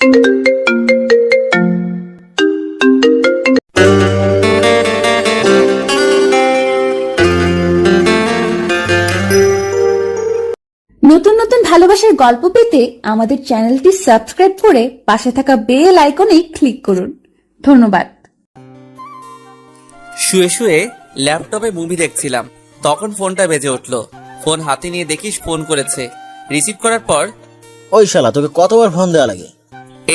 নতুন নতুন ভালোবাসার গল্প পেতে আমাদের চ্যানেলটি সাবস্ক্রাইব করে পাশে থাকা বেল আইকনে ক্লিক করুন। ধন্যবাদ। শুয়ে শুয়ে ল্যাপটপে মুভি দেখছিলাম, তখন ফোনটা বেজে উঠলো। ফোন হাতে নিয়ে দেখিস ফোন করেছে। রিসিভ করার পর, ওই শালা তোকে কতবার ফোন দেওয়া লাগে?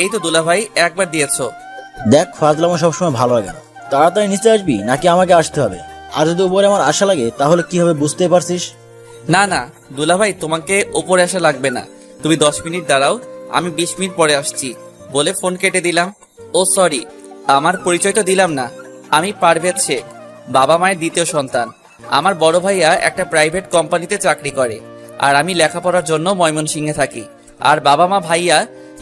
এই তো দুলাভাই, একবার দিয়েছো। দেখ, ফাজলামো সবসময় ভালো লাগে না। তাড়াতাড়ি নিচে আসবি নাকি আমাকে আসতে হবে? আর যদি উপরে আমার আশা লাগে তাহলে কি হবে বুঝতে পারছিস? না না দুলাভাই, তোমাকে ওপরে আসা লাগবে না। তুমি 10 মিনিট দাঁড়াও, আমি 20 মিনিট পরে আসছি বলে ফোন কেটে দিলাম। ও সরি, আমার পরিচয় তো দিলাম না। আমি পারভেজ শেখ, বাবা মায়ের দ্বিতীয় সন্তান। আমার বড় ভাইয়া একটা প্রাইভেট কোম্পানিতে চাকরি করে, আর আমি লেখাপড়ার জন্য ময়মনসিংহে থাকি। আর বাবা মা ভাইয়া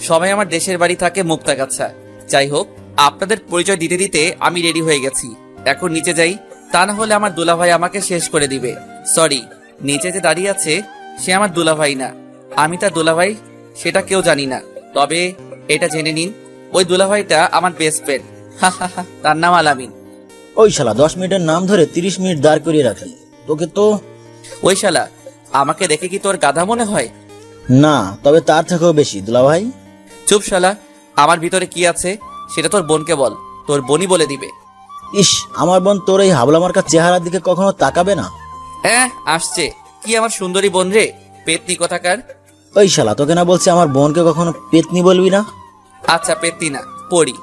সবাই আমার দেশের বাড়ি থাকে মুক্তাগাছা। যাই হোক, আপনাদের পরিচয় দিতে দিতে আমি রেডি হয়ে গেছি। এখন নিচে যাই, তা না হলে আমার দুলাভাই আমাকে শেষ করে দিবে। সরি, নিচে যে দাঁড়িয়ে আছে সে আমার দুলাভাই না, আমি তার দুলাভাই সেটা কেউ জানি না। তবে এটা জেনে নিন, ওই দুলাভাইটা আমার বেস্ট ফ্রেন্ড। তার নাম আলামিন। ওই শালা 10 মিনিটের নাম ধরে 30 মিনিট দাঁড় করিয়ে রাখলি। তোকে তো ওই শালা, আমাকে দেখে কি তোর গাধা মনে হয়? না, তবে তার থেকেও বেশি দুলাভাই। চুপ শালা, আমার ভিতরে কি আছে সেটা তোর বোনকে বল, তোর বোনই বলে দিবে। ইস, আমার বোন তোর এই হাবলামার্কার চেহারার দিকে কখনো তাকাবে না। হ্যাঁ আসছে, কি আমার সুন্দরী বোন রে, পেতনি কোথাকার। ওই শালা, তোকে না বলছি আমার বোনকে কখনো পেতনি বলবি না? আচ্ছা পেতনি না, পড়ি।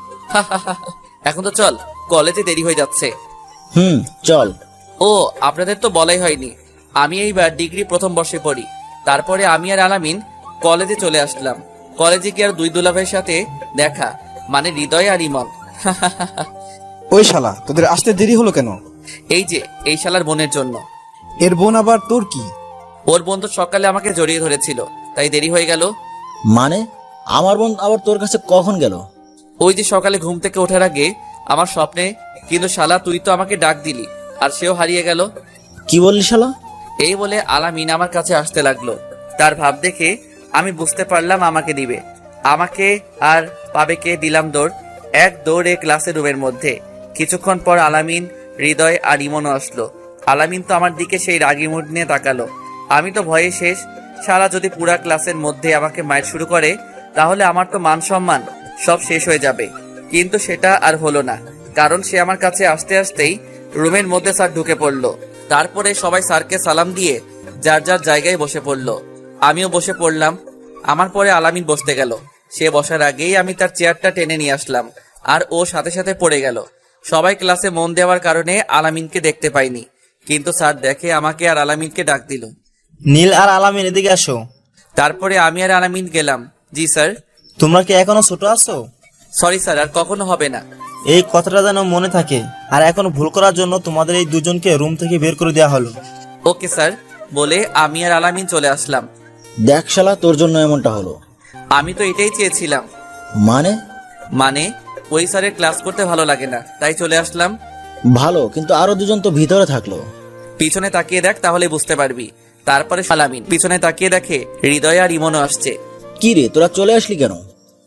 এখন তো চল, কলেজে দেরি হয়ে যাচ্ছে। চল। ও, আপনাদের তো বলাই হয়নি, আমি এইবার ডিগ্রি প্রথম বর্ষে পড়ি। তারপরে আমি আর আলামিন কলেজে চলে আসলাম। কলেজে গিয়ে আর দুই দুলাভাইয়ের সাথে দেখা, মানে হৃদয় আর ইমন। ওই শালা, তোদের আসতে দেরি হলো কেন? এই যে এই শালার বোনের জন্য। এর বোন আবার তোর কি? ওর বোন তো সকালে আমাকে জড়িয়ে ধরেছিল, তাই দেরি হয়ে গেল। মানে আমার বোন আবার তোর কাছে কখন গেল? ওই যে সকালে ঘুম থেকে ওঠার আগে আমার স্বপ্নে। কিন্তু শালা তুই তো আমাকে ডাক দিলি, আর সেও হারিয়ে গেল। কি বললি শালা? এই বলে আলামিন আমার কাছে আসতে লাগলো। তার ভাব দেখে আমি বুঝতে পারলাম আমাকে দিবে। আমাকে আর পাবে কে, দিলাম দৌড়। এক দৌড়ে ক্লাসের রুমের মধ্যে। কিছুক্ষণ পর আলামিন, হৃদয় আর ইমনও আসলো। আলামিন তো আমার দিকে সেই রাগি মুড নিয়ে তাকালো। আমি তো ভয়ে শেষ। শালা যদি পুরা ক্লাসের মধ্যে আমাকে মাইর শুরু করে তাহলে আমার তো মান সম্মান সব শেষ হয়ে যাবে। কিন্তু সেটা আর হলো না, কারণ সে আমার কাছে আসতে আসতেই রুমের মধ্যে স্যার ঢুকে পড়লো। তারপরে সবাই স্যারকে সালাম দিয়ে যার যার জায়গায় বসে পড়লো। আমিও বসে পড়লাম। আমার পরে আলামিন বসতে গেল। সে বসার আগেই আমি তার চেয়ারটা টেনে নিয়ে আসলাম, আর ও সাথে সাথে পড়ে গেল। সবাই ক্লাসে মন দেওয়ার কারণে আলামিনকে দেখতে পাইনি, কিন্তু স্যার দেখে আমাকে আর আলামিনকে ডাক দিল। নীল আর আলামিন এদিকে আসো। তারপরে আমি আর আলামিন গেলাম। জি স্যার। তোমরা কি এখনো ছোট আছো? সরি স্যার, আর কখনো হবে না। এই কথাটা যেন মনে থাকে। আর এখন ভুল করার জন্য তোমাদের এই দুজনকে রুম থেকে বের করে দেওয়া হলো। ওকে স্যার বলে আমি আর আলামিন চলে আসলাম। দেখ শালা, তোর জন্য এমনটা হলো। আমি তো এটাই চেয়েছিলাম। মানে ওই স্যারের ক্লাস করতে ভালো লাগে না, তাই চলে আসলাম। ভালো, কিন্তু আরো দুজন তো ভিতরে থাকলো। পিছনে তাকিয়ে দেখ, তাহলে বুঝতে পারবি। তারপরে আলামিন পিছনে তাকিয়ে দেখে হৃদয় আর ইমনও আসছে। কি রে, তোরা চলে আসলি কেন?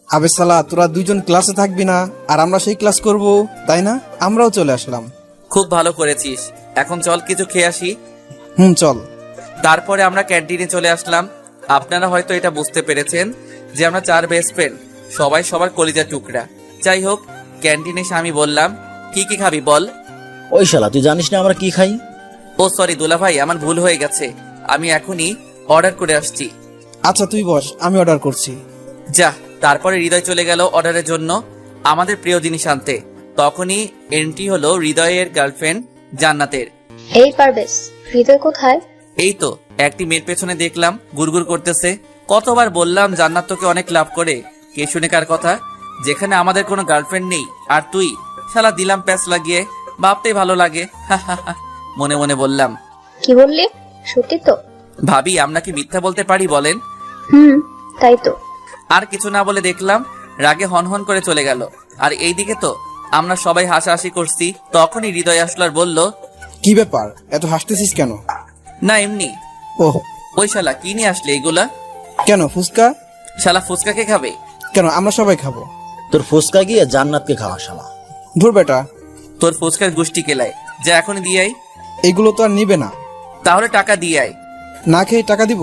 আবে শালা, তোরা দুজন ক্লাসে থাকবি না আর আমরা সেই ক্লাস করব, তাই না? আমরাও চলে আসলাম। খুব ভালো করেছিস। এখন চল কিছু খেয়ে আসি। চল। তারপরে আমরা ক্যান্টিনে চলে আসলাম। আপনারা হয়তো এটা বুঝতে পেরেছেন যে আমরা 4 বেস্ট ফ্রেন্ড, সবাই সবার কলিজার টুকরা। যাই হোক, ক্যান্টিনে এসে আমি বললাম, কি কি খাবি বল। ওই শালা, তুই জানিস না আমরা কি খাই? ও সরি দুলাভাই, আমার ভুল হয়ে গেছে, আমি এখনই অর্ডার করে আসছি। আচ্ছা তুই বস, আমি অর্ডার করছি। যা। তারপরে হৃদয় চলে গেল অর্ডারের জন্য আমাদের প্রিয় জিনিস আনতে। তখনই এন্ট্রি হলো হৃদয়ের গার্লফ্রেন্ড জান্নাতের। এই পারবেশ, হৃদয় কোথায়? এই তো একটি মেয়ের পেছনে দেখলাম গুড়গুড় করতেছে। কতবার বললাম জান্নাত তোকে অনেক লাভ করে, কে শুনে কার কথা, যেখানে আমাদের কোনো গার্লফ্রেন্ড নেই আর তুই। শালা দিলাম প্যাচ লাগিয়ে, ভাবতেই ভালো লাগে। মনে মনে বললাম। কি বললি? সত্যি তো? ভাবি, আমরা কি মিথ্যা বলতে পারি বলেন? তাই তো। আর কিছু না বলে দেখলাম রাগে হনহন করে চলে গেল। আর এইদিকে তো আমরা সবাই হাসাহাসি করছি। তখনই হৃদয় আসলো আর বলল, কি ব্যাপার, এত হাসতেছিস কেন? না এমনি। ওহ, ওই শালা কি নিয়ে আসলে এইগুলা? কেন ফুচকা? শালা ফুচকা কে খাবে? কেন আমরা সবাই খাবো? তোর ফুচকা গিয়ে জান্নাতকে খাওয়া শালা। ধুর বেটা, তোর ফুচকার গোষ্ঠী কেলায়, যা এখনই দিয়ে আয়। এগুলো তো আর নিবে না। তাহলে টাকা দিয়ে আয়। না খেয়ে টাকা দিব?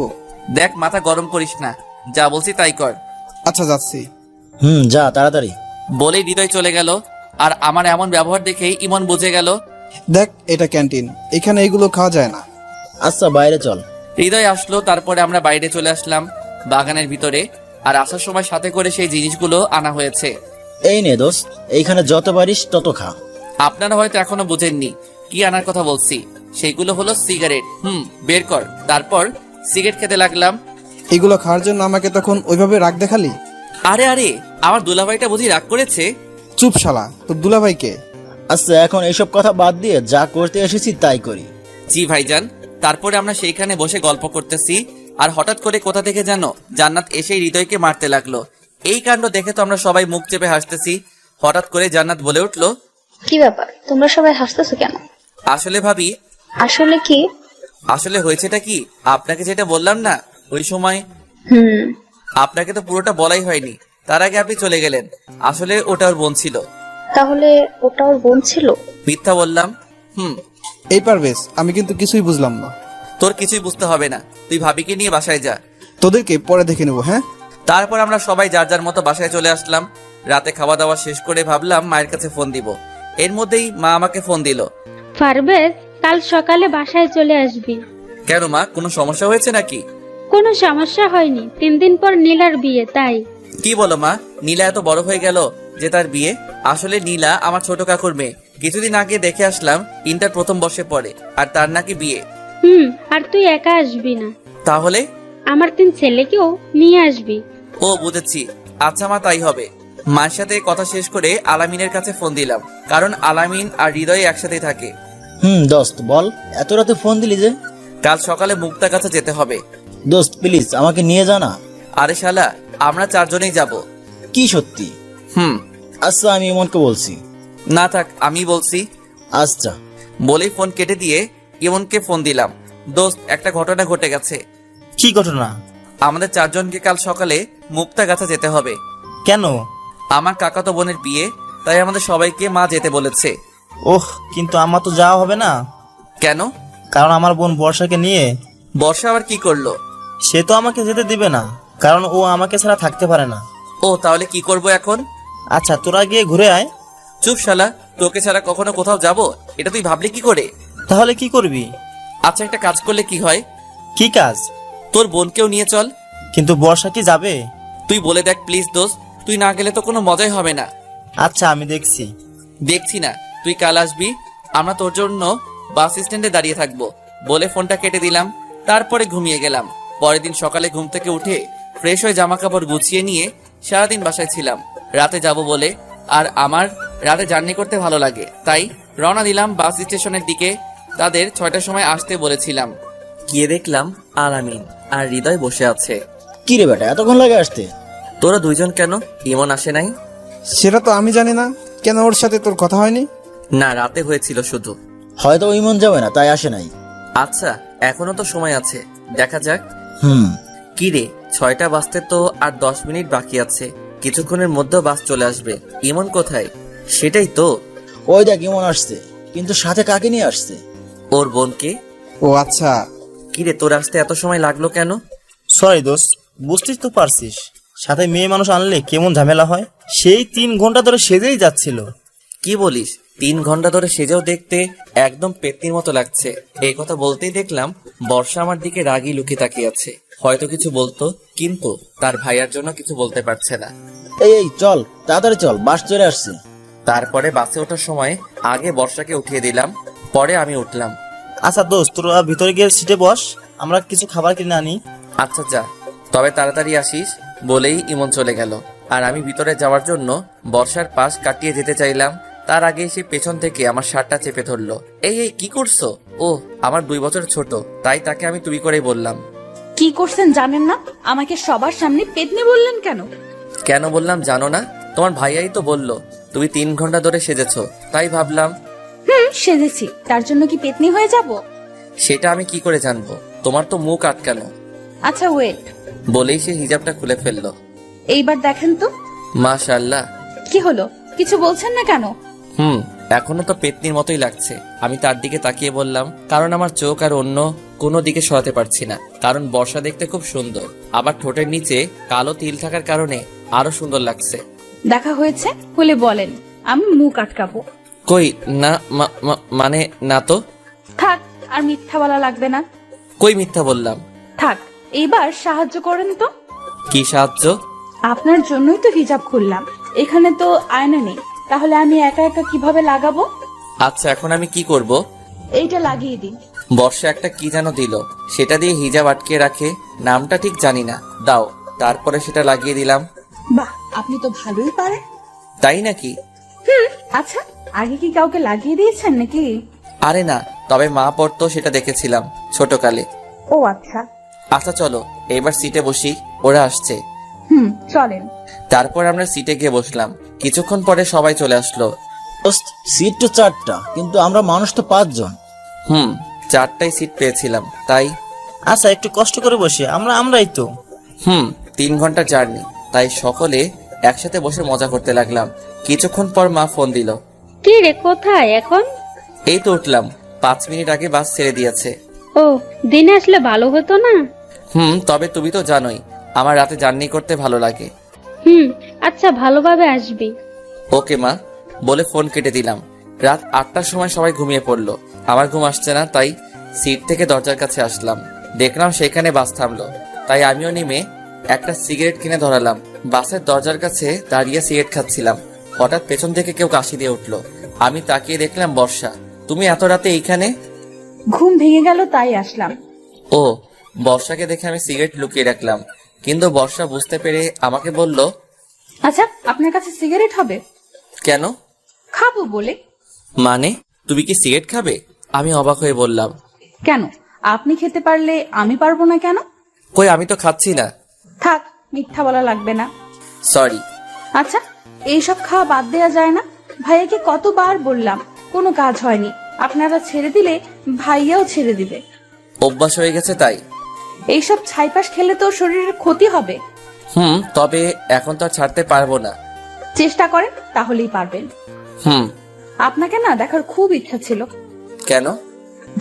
দেখ, মাথা গরম করিস না, যা বলছি তাই কর। আচ্ছা যাচ্ছি। যা তাড়াতাড়ি। বলেই হৃদয় চলে গেল। আর আমার এমন ব্যবহার দেখেই ইমন বুঝে গেল। দেখ, এটা ক্যান্টিন, এখানে এগুলো খাওয়া যায় না। আচ্ছা বাইরে চল। হৃদয় আসলো, তারপরে আমরা বাইরে চলে আসলাম বাগানের ভিতরে। আর আসার সময় সাথে করে সেই জিনিসগুলো আনা হয়েছে। এই নে দোস্ত, এইখানে যত পারিস তত খা। আপনারা হয়তো এখনো বুঝেননি কি আনার কথা বলছি। সেইগুলো হলো সিগারেট। বের কর। তারপর সিগারেট খেতে লাগলাম। এগুলো খাওয়ার জন্য আমাকে তখন ওইভাবে রাগ দেখালি? আরে আরে, আমার দুলাভাইটা বুঝি রাগ করেছে? চুপ শালা, তোর দুলাভাইকে? আচ্ছা এখন এইসব কথা বাদ দিয়ে যা করতে এসেছি তাই করি। জি ভাইজান। তারপরে আমরা সেইখানে বসে গল্প করতেছি। আর হঠাৎ করে কোথা থেকে যেন জান্নাত এসে হৃদয়কে মারতে লাগলো। এই কাণ্ড দেখে তো আমরা সবাই মুখ চেপে হাসতেছি। হঠাৎ করে জান্নাত বলে উঠলো, কি ব্যাপার, তোমরা সবাই হাসতেছো কেন? আসলে ভাবি, আসলে কি? আসলে হয়েছেটা কি, আপনাকে যেটা বললাম না ওই সময়, হুম। আপনাকে তো পুরোটা বলাই হয়নি। তার আগে আপনি চলে গেলেন। আসলে ওটা ওর বোন ছিল। তাহলে ওটা ওর বোন ছিল? মিথ্যা বললাম। এই পারবেশ, আমি কিন্তু কিছুই বুঝলাম না। তোর কিছুই বুঝতে হবে না, তুই ভাবিকে নিয়ে বাসায় যা। তোদেরকে পরে দেখে নেবো, হ্যাঁ? তারপর আমরা সবাই যার যার মতো বাসায় চলে আসলাম। রাতে খাওয়া দাওয়া শেষ করে ভাবলাম মায়ের কাছে ফোন দিব। এর মধ্যেই মা আমাকে ফোন দিল। পারভেজ, কাল সকালে বাসায় চলে আসবি। কেন মা, কোনো সমস্যা হয়েছে নাকি? কোনো সমস্যা হয়নি, 3 দিন পর নীলার বিয়ে, তাই। কি বলো মা, নীলা এত বড় হয়ে গেল যে তার বিয়ে? আসলে নীলা আমার ছোট কাকুর মেয়ে। কিছুদিন আগে দেখে আসলাম, ইন্টার প্রথম বর্ষে পড়ে, আর তার নাকি বিয়ে। আর তুই একা আসবি না, তাহলে? আমার 3 ছেলেকেও নিয়ে আসবি। ও বুঝেছি। আচ্ছা মা, তাই হবে। মায়ের সাথে কথা শেষ করে আলামিনের কাছে ফোন দিলাম, কারণ আলামিন আর হৃদয় একসাথে থাকে। দোস্ত বল, এত রাতে ফোন দিলি যে? কাল সকালে মুক্তার কাছে যেতে হবে। দোস্ত প্লিজ আমাকে নিয়ে যা না। আরে শালা, আমরা 4 জনেই যাব। কি সত্যি? আচ্ছা আমি ইমনকে বলছি। না থাক, আমি বলছি। আচ্ছা। বলেই ফোন কেটে দিয়ে ইমনকে ফোন দিলাম। দোস্ত, একটা ঘটনা ঘটে গেছে। কি ঘটনা? আমাদের 4 জনকে কাল সকালে মুক্তা গাছা যেতে হবে। কেন? আমার কাকাতো বোনের বিয়ে, তাই আমাদের সবাইকে মা যেতে বলেছে। ওহ, কিন্তু আমার তো যাওয়া হবে না। কেন? কারণ আমার বোন বর্ষাকে নিয়ে। বর্ষা আবার কি করলো? সে তো আমাকে যেতে দিবে না, কারণ ও আমাকে ছাড়া থাকতে পারে না। ও, তাহলে কি করব এখন? আচ্ছা তোরা গিয়ে ঘুরে আয়। চুপ শালা, তোকে ছাড়া কখনো কোথাও যাব এটা তুই ভাবলি কি করে? তাহলে কি করবি? আচ্ছা, একটা কাজ করলে কি হয়? কি কাজ? তোর বোনকেও নিয়ে চল। কিন্তু বর্ষা কি যাবে? তুই বলে দেখ প্লিজ দোস্ত, তুই না গেলে তো কোনো মজাই হবে না। আচ্ছা আমি দেখছি। দেখছি না, তুই কাল আসবি। আমরা তোর জন্য বাস স্ট্যান্ডে দাঁড়িয়ে থাকবো। বলে ফোনটা কেটে দিলাম। তারপরে ঘুমিয়ে গেলাম। পরের দিন সকালে ঘুম থেকে উঠে ফ্রেশ হয়ে জামা কাপড় গুছিয়ে নিয়ে সারাদিন বাসায় ছিলাম, রাতে যাব বলে। আর আমার রাতে জার্নি করতে ভালো লাগে, তাই রওনা দিলাম বাস স্টেশনের দিকে। তাদের 6টার সময় আসতে বলেছিলাম। গিয়ে দেখলাম আলামিন আর হৃদয় বসে আছে। কি রে বেটা, এতক্ষণ লাগে আসতে? তোরা 2 জন কেন? ইমন আসে নাই? সেটা তো আমি জানি না। কেন, ওর সাথে তোর কথা হয়নি? না, রাতে হয়েছিল শুধু। হয়তো ইমন যাবে না তাই আসে নাই। আচ্ছা, এখনো তো সময় আছে, দেখা যাক। কি রে, 6টা বাজতে তো আর 10 মিনিট বাকি আছে। কিছুক্ষণের মধ্যে বাস চলে আসবে। ইমন কোথায়? সেটাই তো। ওই দেখ ইমন আসছে, কিন্তু সাথে কাকে নিয়ে আসছে? ওর বোনকে। ও আচ্ছা। কি রে, তোর আসতে এত সময় লাগলো কেন? সরি দোস্ত, বুঝতেই তো পারছিস সাথে মেয়ে মানুষ আনলে কেমন ঝামেলা হয়। সেই 3 ঘন্টা ধরে সেজেই যাচ্ছিল। কি বলিস? 3 ঘন্টা ধরে সেজেও দেখতে একদম পেত্নির মতো লাগছে। এই কথা বলতেই দেখলাম বর্ষা আমার দিকে রাগী লুকিয়ে তাকিয়ে আছে। হয়তো কিছু বলতো, কিন্তু তার ভাইয়ার জন্য কিছু বলতে পারছে না। এই চল তাড়াতাড়ি চল, বাস চলে আসছে। তারপরে বাসে ওঠার সময় আগে বর্ষাকে উঠিয়ে দিলাম, পরে আমি উঠলাম। আচ্ছা দোস্ত, তোরা ভিতরে গিয়ে সিটে বস, আমরা কিছু খাবার কিনে আনি। আচ্ছা যা, তবে তাড়াতাড়ি আসিস। বলেই ইমন চলে গেল। আর আমি ভিতরে যাওয়ার জন্য বর্ষার পাশ কাটিয়ে যেতে চাইলাম। তার আগে সে পেছন থেকে আমার শার্টটা চেপে ধরলো। এই কি করছো? ও আমার 2 বছর ছোট, তাই তাকে আমি তুই করেই বললাম। কি করছেন জানেন না? আমাকে সবার সামনে পেতনি বললেন কেন? কেন বললাম জানো না? তোমার ভাইয়াই তো বললো তুমি 3 ঘন্টা ধরে সেজেছো, তাই ভাবলাম। সেজেছি, তার জন্য কি পেতনি হয়ে যাব? সেটা আমি কি করে জানবো? তোমার তো মুখ আটকানো। আচ্ছা ওয়েট। বলেই সে হিজাবটা খুলে ফেললো। এইবার দেখেন তো মাশাআল্লাহ। কি হলো, কিছু বলছেন না কেন? এখনো তো পেতনির মতোই লাগছে। আমি তার দিকে তাকিয়ে বললাম, কারণ আমার চোখ আর অন্য কোনো দিকে সরাতে পারছি না। কারণ বর্ষা দেখতে খুব সুন্দর, আবার ঠোঁটের নিচে কালো তিল থাকার কারণে আরো সুন্দর লাগছে। দেখা হয়েছে হলে বলেন, আমি মুখ আটকাবো। কই না, মানে না তো। থাক, আর মিথ্যা বলা লাগবে না। কই মিথ্যা বললাম? থাক, এইবার সাহায্য করেন তো। কি সাহায্য? আপনার জন্যই তো হিজাব খুললাম। এখানে তো আয়না নেই, তাহলে আমি একা একা কিভাবে লাগাবো? আচ্ছা, এখন আমি কি করব? এইটা লাগিয়ে দিন। বর্ষা একটা কি যেন দিল, সেটা দিয়ে হিজাব আটকে রাখে, নামটা ঠিক জানি না। দাও। তারপরে সেটা লাগিয়ে দিলাম। বাহ, আপনি তো ভালোই পারেন। তাই নাকি? আচ্ছা, আগে কি কাউকে লাগিয়ে দিয়েছেন নাকি? আরে না, তবে মা পড়তো সেটা দেখেছিলাম ছোটকালে। ও আচ্ছা। আচ্ছা চলো এবার সিটে বসি, ওরা আসছে। চলেন। তারপর আমরা সিটে গিয়ে বসলাম। কিছুক্ষণ পরে সবাই চলে আসলো। দোস্ত, সিট তো 4টা, কিন্তু আমরা মানুষ তো 5 জন। 4টাই সিট পেয়েছিলাম তাই। আচ্ছা, একটু কষ্ট করে বসে আমরাই তো। 3 ঘন্টা জার্নি, তাই সকলে একসাথে বসে মজা করতে লাগলাম। কিছুক্ষণ পর মা ফোন দিল। কি রে, কোথায় এখন? এই তো উঠলাম, 5 মিনিট আগে বাস ছেড়ে দিয়েছে। ও, দিনে আসলে ভালো হতো না? তবে তুমি তো জানোই আমার রাতে জার্নি করতে ভালো লাগে। আচ্ছা, ভালোভাবে আসবি। ওকে মা, বলে ফোন কেটে দিলাম। রাত 8টার সময় সবাই ঘুমিয়ে পড়লো। আমার ঘুম আসছে না, তাই সিট থেকে দরজার কাছে আসলাম। দেখলাম সেখানে বাস থামলো, তাই আমিও নেমে একটা সিগারেট কিনে ধরালাম। বাসের দরজার কাছে দাঁড়িয়ে সিগারেট খাচ্ছিলাম। হঠাৎ পেছন থেকে কেউ কাশি দিয়ে উঠলো। আমি তাকিয়ে দেখলাম বর্ষা। তুমি এত রাতে এইখানে? ঘুম ভেঙে গেল তাই আসলাম। ও, বর্ষাকে দেখে আমি সিগারেট লুকিয়ে রাখলাম, কিন্তু বর্ষা বুঝতে পেরে আমাকে বলল, আচ্ছা, আপনার কাছে সিগারেট হবে? কেন? খাবো বলে। মানে তুমি কি সিগারেট খাবে? আমি অবাক হয়ে বললাম, কেন, আপনি খেতে পারলে আমি পারবো না কেন? কই আমি তো খাচ্ছি না। থাক, মিথ্যা বলা লাগবে না। সরি। আচ্ছা, এইসব খাওয়া বাদ দেওয়া যায় না? ভাইয়াকে কতবার বললাম, কোনো কাজ হয়নি। আপনারা ছেড়ে দিলে ভাইয়াও ছেড়ে দিবে। অভ্যাস হয়ে গেছে তাই। এইসব ছাইপাশ খেলে তো শরীরের ক্ষতি হবে। তবে এখন তো আর ছাড়তে পারবো না। চেষ্টা করেন, তাহলেই পারবেন। হুম। আপনাকে না দেখার খুব ইচ্ছা ছিল। কেন?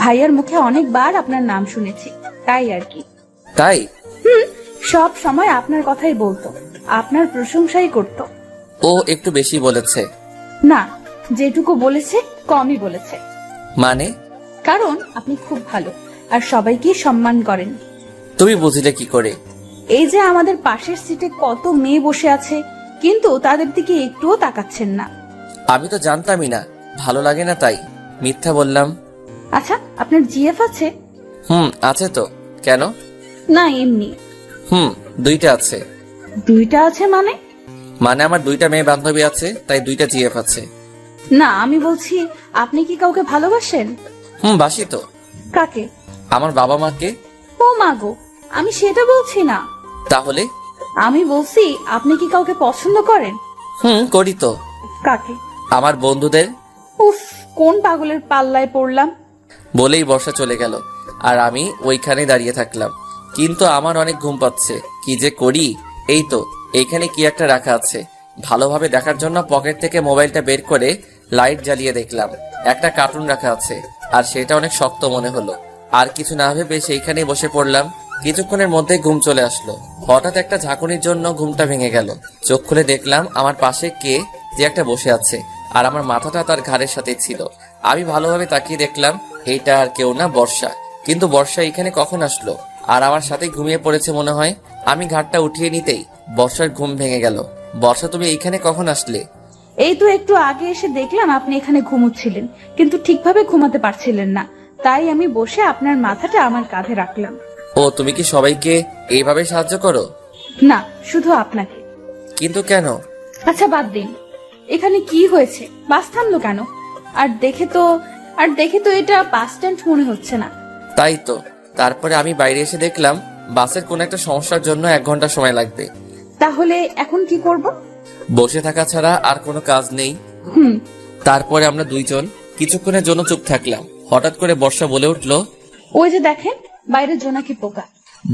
ভাইয়ার মুখে অনেকবার আপনার নাম শুনেছি, তাই আর কি। তাই? সব সময় আপনার কথাই বলতো, আপনার প্রশংসাই করতো। ও একটু বেশি বলেছে। না, যেটুকু বলেছে কমই বলেছে। মানে? কারণ আপনি খুব ভালো আর সবাইকে সম্মান করেন। তুমি বুঝলে কি করে? এই যে আমাদের পাশের সিটে কত মেয়ে বসে আছে, কিন্তু তাদের দিকে একটুও তাকাচ্ছেন না। আমি তো জানতামই না, ভালো লাগে না তাই মিথ্যা বললাম। আচ্ছা, আপনার জিএফ আছে? আছে তো। কেন? না, এমনি। 2টা আছে। 2টা আছে মানে? মানে আমার 2টা মেয়ে বান্ধবী আছে, তাই 2টা জিএফ আছে। না, আমি বলছি আপনি কি কাউকে ভালোবাসেন? বাসি তো। কাকে? আমার বাবা মাকে। ও মাগো, আমি সেটা বলছি না। তাহলে? আমি বলছি আপনি কি কাউকে পছন্দ করেন? করি তো। কাকে? আমার বন্ধুদের। উফ, কোন পাগলের পাল্লায় পড়লাম। বলেই বর্ষা চলে গেল, আর আমি ওইখানে দাঁড়িয়ে থাকলাম। কিন্তু আমার অনেক ঘুম পাচ্ছে, কি যে করি। এই তো এইখানে কি একটা রাখা আছে। ভালোভাবে দেখার জন্য পকেট থেকে মোবাইলটা বের করে লাইট জ্বালিয়ে দেখলাম একটা কার্টুন রাখা আছে, আর সেটা অনেক শক্ত মনে হলো। আর কিছু না ভেবে সেইখানেই বসে পড়লাম। কিছুক্ষণের মধ্যে ঘুম চলে আসলো। হঠাৎ একটা ঝাঁকুনির জন্য ঘুমটা ভেঙে গেল। চোখ খুলে দেখলাম আমার পাশে কে যে একটা বসে আছে, আর আমার মাথাটা তার ঘাড়ের সাথে ছিল। আমি ভালোভাবে তাকিয়ে দেখলাম এইটা আর কেউ না, বর্ষা। কিন্তু বর্ষা এখানে কখন আসলো? আর আমার সাথে ঘুমিয়ে পড়েছে মনে হয়। আমি ঘাটটা উঠিয়ে নিতেই বর্ষার ঘুম ভেঙে গেল। বর্ষা, তুমি এইখানে কখন আসলে? এই তো একটু আগে এসে দেখলাম আপনি এখানে ঘুমোচ্ছিলেন, কিন্তু ঠিকভাবে ঘুমাতে পারছিলেন না, তাই আমি বসে আপনার মাথাটা আমার কাঁধে রাখলাম। ও, তুমি কি সবাইকে এইভাবে সাহায্য করো? না, শুধু আপনাকে। কিন্তু কেন? আচ্ছা বাদ দিন, এখানে কি হয়েছে? বাস থামলো কেন? আর দেখে তো এটা বাস স্ট্যান্ড মনে হচ্ছে না। তাই তো। তারপরে আমি বাইরে এসে দেখলাম বাসের কোন একটা সমস্যার জন্য 1 ঘন্টা সময় লাগবে। তাহলে এখন কি করব? বসে থাকা ছাড়া আর কোনো কাজ নেই। তারপরে আমরা 2 জন কিছুক্ষণের জন্য চুপ থাকলাম। হঠাৎ করে বর্ষা বলে উঠলো, ওই যে দেখেন, বাইরে জোনাকি পোকা।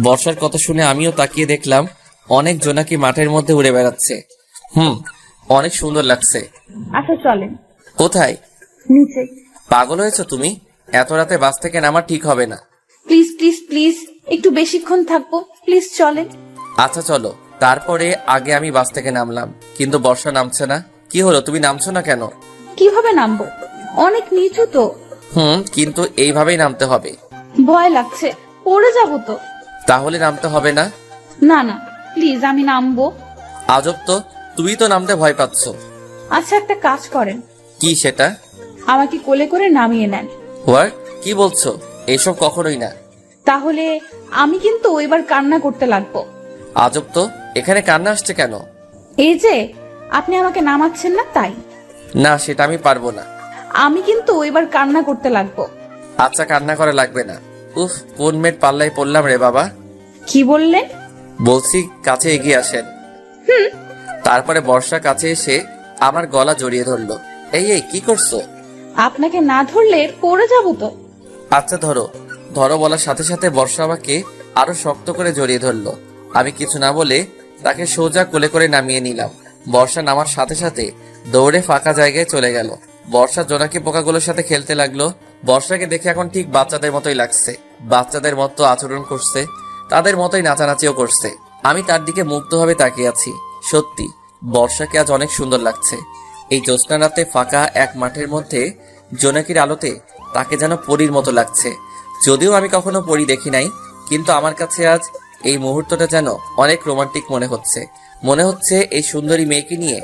বর্ষার কথা শুনে আমিও তাকিয়ে দেখলাম অনেক জোনাকি মাঠের মধ্যে উড়ে বেড়াচ্ছে। হুম, অনেক সুন্দর লাগছে। আচ্ছা চলেন। কোথায়? নিচে। পাগল হয়েছো তুমি? এত রাতে বাস থেকে নামা ঠিক হবে না। প্লিজ প্লিজ প্লিজ, একটু বেশিক্ষণ থাকবো, প্লিজ চলেন। আচ্ছা চলো। তারপরে আগে আমি বাস থেকে নামলাম, কিন্তু বর্ষা নামছে না। কি হলো, তুমি নামছো না কেন? কিভাবে নামবো? অনেক নিচু তো। কিন্তু এইভাবেই নামতে হবে। ভয় লাগছে, পড়ে যাবো তো। তাহলে নামতে হবে না? না না, প্লিজ আমি নামবো। আজব তো, তুমি তো নামতে ভয় পাচ্ছ। আচ্ছা একটা কাজ করেন, কি সেটা? আমাকে কোলে করে নামিয়ে নেন। হোয়াট? কি বলছো? এইসব কখনোই না। তাহলে আমি কিন্তু এবার কান্না করতে লাগবো। আজব তো, এখানে কান্না আসছে কেন? এই যে আপনি আমাকে নামাচ্ছেন না তাই। না, সেটা আমি পারবো না। আমি কিন্তু এবার কান্না করতে লাগবো। আচ্ছা, কান্না করা লাগবে না। উফ, কোন মেয়ের পাল্লায় পড়লাম রে বাবা। কি বললেন? বলছি কাছে এগিয়ে আসেন। তারপরে বর্ষা কাছে এসে আমার গলা জড়িয়ে ধরলো। এই এই, কি করছো? আপনাকে না ধরলে পড়ে যাবো তো। আচ্ছা ধরো। ধরো বলার সাথে সাথে বর্ষা আমাকে আরো শক্ত করে জড়িয়ে ধরলো। আমি কিছু না বলে তাকে সোজা কোলে করে নামিয়ে নিলাম। বর্ষা নামার সাথে সাথে দৌড়ে ফাঁকা জায়গায় চলে গেল। বর্ষা জোনাকি পোকাগুলোর সাথে খেলতে লাগলো। বর্ষাকে দেখে এখন ঠিক বাচ্চাদের মতোই লাগছে। বাচ্চাদের মতো আচরণ করছে, তাদের মতোই নাচানাচিও করছে। আমি তার দিকে মুগ্ধভাবে তাকিয়ে আছি। সত্যি বর্ষাকে আজ অনেক সুন্দর লাগছে। এই জ্যোৎস্না রাতে ফাঁকা এক মাঠের মধ্যে জোনাকির আলোতে তাকে যেন পরীর মতো লাগছে। যদিও আমি কখনো পরী দেখি নাই, কিন্তু আমার কাছে আজ এই মুহূর্তটা যেন অনেক রোমান্টিক মনে হচ্ছে। মনে হচ্ছে এই সুন্দরী মেয়েকে নিয়ে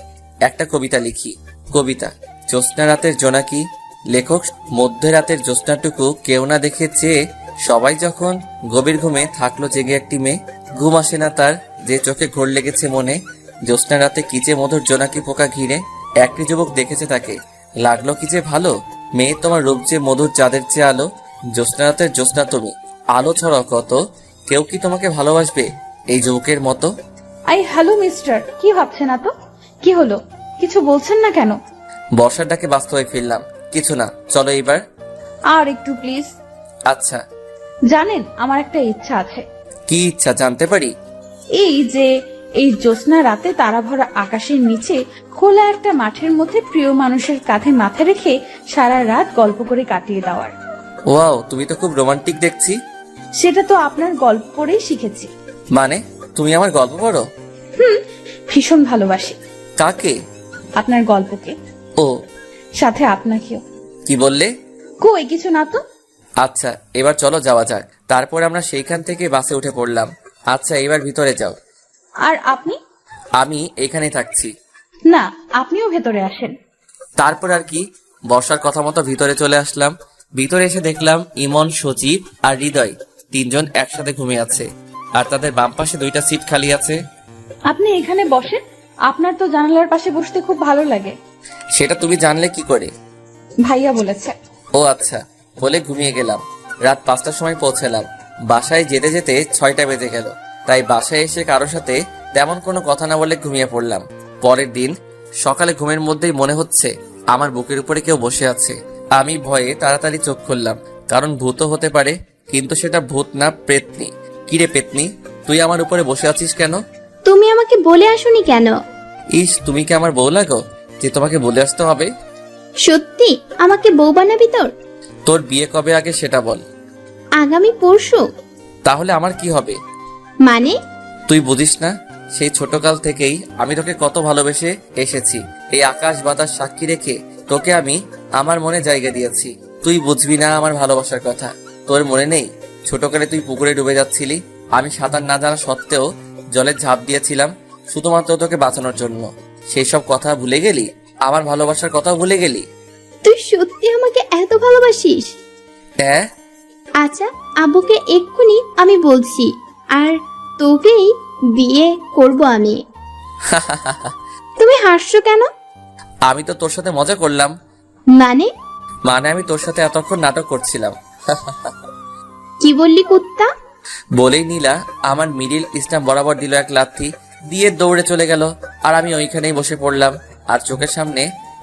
একটা কবিতা লিখি। কবিতা: জ্যোৎস্না রাতের জোনাকি। লেখক: মধ্যরাতের জ্যোৎস্নাটুকু কেউ না দেখে চেয়ে সবাই যখন গভীর ঘুমে থাকলো জেগে একটি মেয়ে। ঘুম আসে না তার, যে চোখে ঘোর লেগেছে মনে। জ্যোৎস্না রাতে কি যে মধুর জোনাকি পোকা ঘিরে। একটি যুবক দেখেছে তাকে, লাগলো কি যে ভালো। মেয়ে তোমার রূপ যে মধুর চাঁদের চেয়ে আলো। জ্যোৎস্না রাতের জ্যোৎস্না তুমি, আলো ছড়াও কত। কেউ কি তোমাকে ভালোবাসবে এই যুবকের মতো? আই হ্যালো মিস্টার, কি ভাবছেন না তো? কি হলো, কিছু বলছেন না কেন? বর্ষার ডাকে বাস্তবে ফিরলাম। কিছু না, চলো এইবার। আর একটু প্লিজ। আচ্ছা। জানেন আমার একটা ইচ্ছা আছে। কি ইচ্ছা জানতে পারি? এই যে এই জ্যোৎস্না রাতে তারা ভরা আকাশের নিচে খোলা একটা মাঠের মধ্যে প্রিয় মানুষের কাঁধে মাথা রেখে সারা রাত গল্প করে কাটিয়ে দেওয়ার। ওয়াও, তুমি তো খুব রোমান্টিক দেখছি। সেটা তো আপনার গল্প পড়েই শিখেছি। মানে তুমি আমার গল্প পড়ো? ভীষণ ভালোবাসি। কাকে? আপনার গল্পকে, ও, সাথে আপনাকেও। কি বললে? কই কিছু না তো। আচ্ছা, এবার চলো যাওয়া যাক। তারপর আমরা সেইখান থেকে বাসে উঠে পড়লাম। আচ্ছা, এবার ভিতরে যাও। আর আপনি? আমি এখানে থাকছি। না, আপনিও ভেতরে আসেন। তারপর আর কি, বর্ষার কথা মতো ভিতরে চলে আসলাম। ভিতরে এসে দেখলাম ইমন, সচিব আর হৃদয় তিনজন একসাথে ঘুমিয়ে আছে, আর তাদের বাম পাশে 2টা সিট খালি আছে। আপনি এখানে বসেন, আপনার তো জানালার পাশে বসতে খুব ভালো লাগে। সেটা তুমি জানলে কি করে? ভাইয়া বলেছে। ও আচ্ছা, বলে ঘুমিয়ে গেলাম। রাত 5টার সময় পৌঁছালাম। বাসায় যেতে যেতে 6টা বেজে গেল। তাই বাসায় এসে কারোর সাথে তেমন কোনো কথা না বলে ঘুমিয়ে পড়লাম। পরের দিন সকালে ঘুমের মধ্যেই মনে হচ্ছে আমার বুকের উপরে কেউ বসে আছে। আমি ভয়ে তাড়াতাড়ি চোখ খুললাম, কারণ ভূতও হতে পারে, কিন্তু সেটা ভূত না, পেতনি। কিরে পেতনি, তুই আমার উপরে বসে আছিস কেন? তুমি আমাকে বলে আসোনি কেন? ইস, তুমি কি আমার বউ লাগো যে তোমাকে বলে আসতে হবে? সত্যি আমাকে বউ বানাবি তোর? তোর বিয়ে কবে আগে সেটা বল। আগামী পরশু। তাহলে আমার কি হবে? মানে? তুই বুঝিস না, সেই ছোটকাল থেকেই আমি তোকে কত ভালোবেসে এসেছি। এই আকাশ বাতাস সাক্ষী রেখে তোকে আমি আমার মনে জায়গা দিয়েছি। তুই বুঝবি না আমার ভালোবাসার কথা। তোর মনে নেই ছোটকালে তুই পুকুরে ডুবে যাচ্ছিলি, আমি সাঁতার না জানা সত্ত্বেও জলে ঝাঁপ দিয়েছিলাম শুধুমাত্র তোকে বাঁচানোর জন্য। সেই সব কথা ভুলে গেলি? আমার ভালোবাসার কথাও ভুলে গেলি? তুই সত্যি আমাকে এত ভালোবাসিস? হ্যাঁ। আচ্ছা, আব্বুকে এক্ষুনি আমি বলছি, আর তোকেই বিয়ে করব আমি। তুমি হাসছো কেন? আমি তো তোর সাথে মজা করলাম। মানে? মানে আমি তোর সাথে এতক্ষণ নাটক করছিলাম। কি বললি কুত্তা? বলেই নীলা আমার মিডিল স্ট্যাম্প বরাবর দিল এক লাথি, দিয়ে দৌড়ে চলে গেল। আর আমি ওইখানেই বসে পড়লাম, আর চোখের সামনে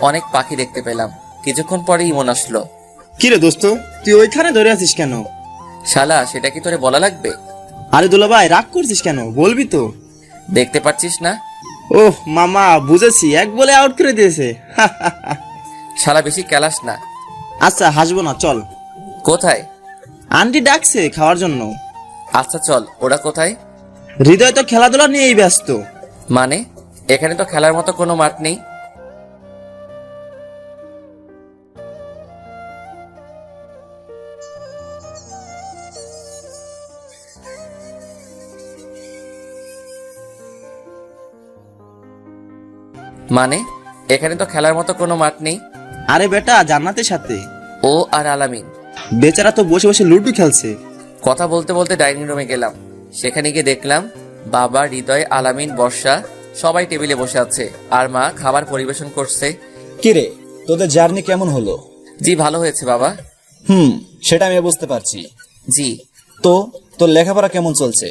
অনেক পাখি দেখতে পেলাম। কিছুক্ষণ পরে ইমন আসলো। কিরে দোস্ত, তুই ওইখানে ধরে আছিস কেন? শালা, সেটা কি তোরে বলা লাগবে? আরে দুলা ভাই, রাগ করছিস কেন? বলবি তো। দেখতে পাচ্ছিস না ওহ মামা, বুঝেছি, এক বলে আউট করে দিয়েছে। শালা বেশি ক্যালাস না। আচ্ছা হাসবো না, চল। কোথায়? আন্টি ডাকছে খাওয়ার জন্য। আচ্ছা চল। ওরা কোথায়? হৃদয় তো খেলাধুলা নিয়েই ব্যস্ত। মানে এখানে তো খেলার মতো কোনো মাঠ নেই। মানে এখানে তো খেলার মতো কোনো মাঠ নেই। আরে বেটা, জান্নাতের সাথে। ও আর আলামিন। বেচারা তো বসে বসে লুডো খেলছে। কথা বলতে বলতে ডাইনিং রুমে গেলাম। সেখানে গিয়ে দেখলাম বাবা, হৃদয়, আলামিন, বর্ষা সবাই টেবিলে বসে আছে আর মা খাবার পরিবেশন করছে। কিরে, তোদের জার্নি কেমন হলো? জি ভালো হয়েছে বাবা। সেটা আমি বুঝতে পারছি। জি। তো তোর লেখাপড়া কেমন চলছে?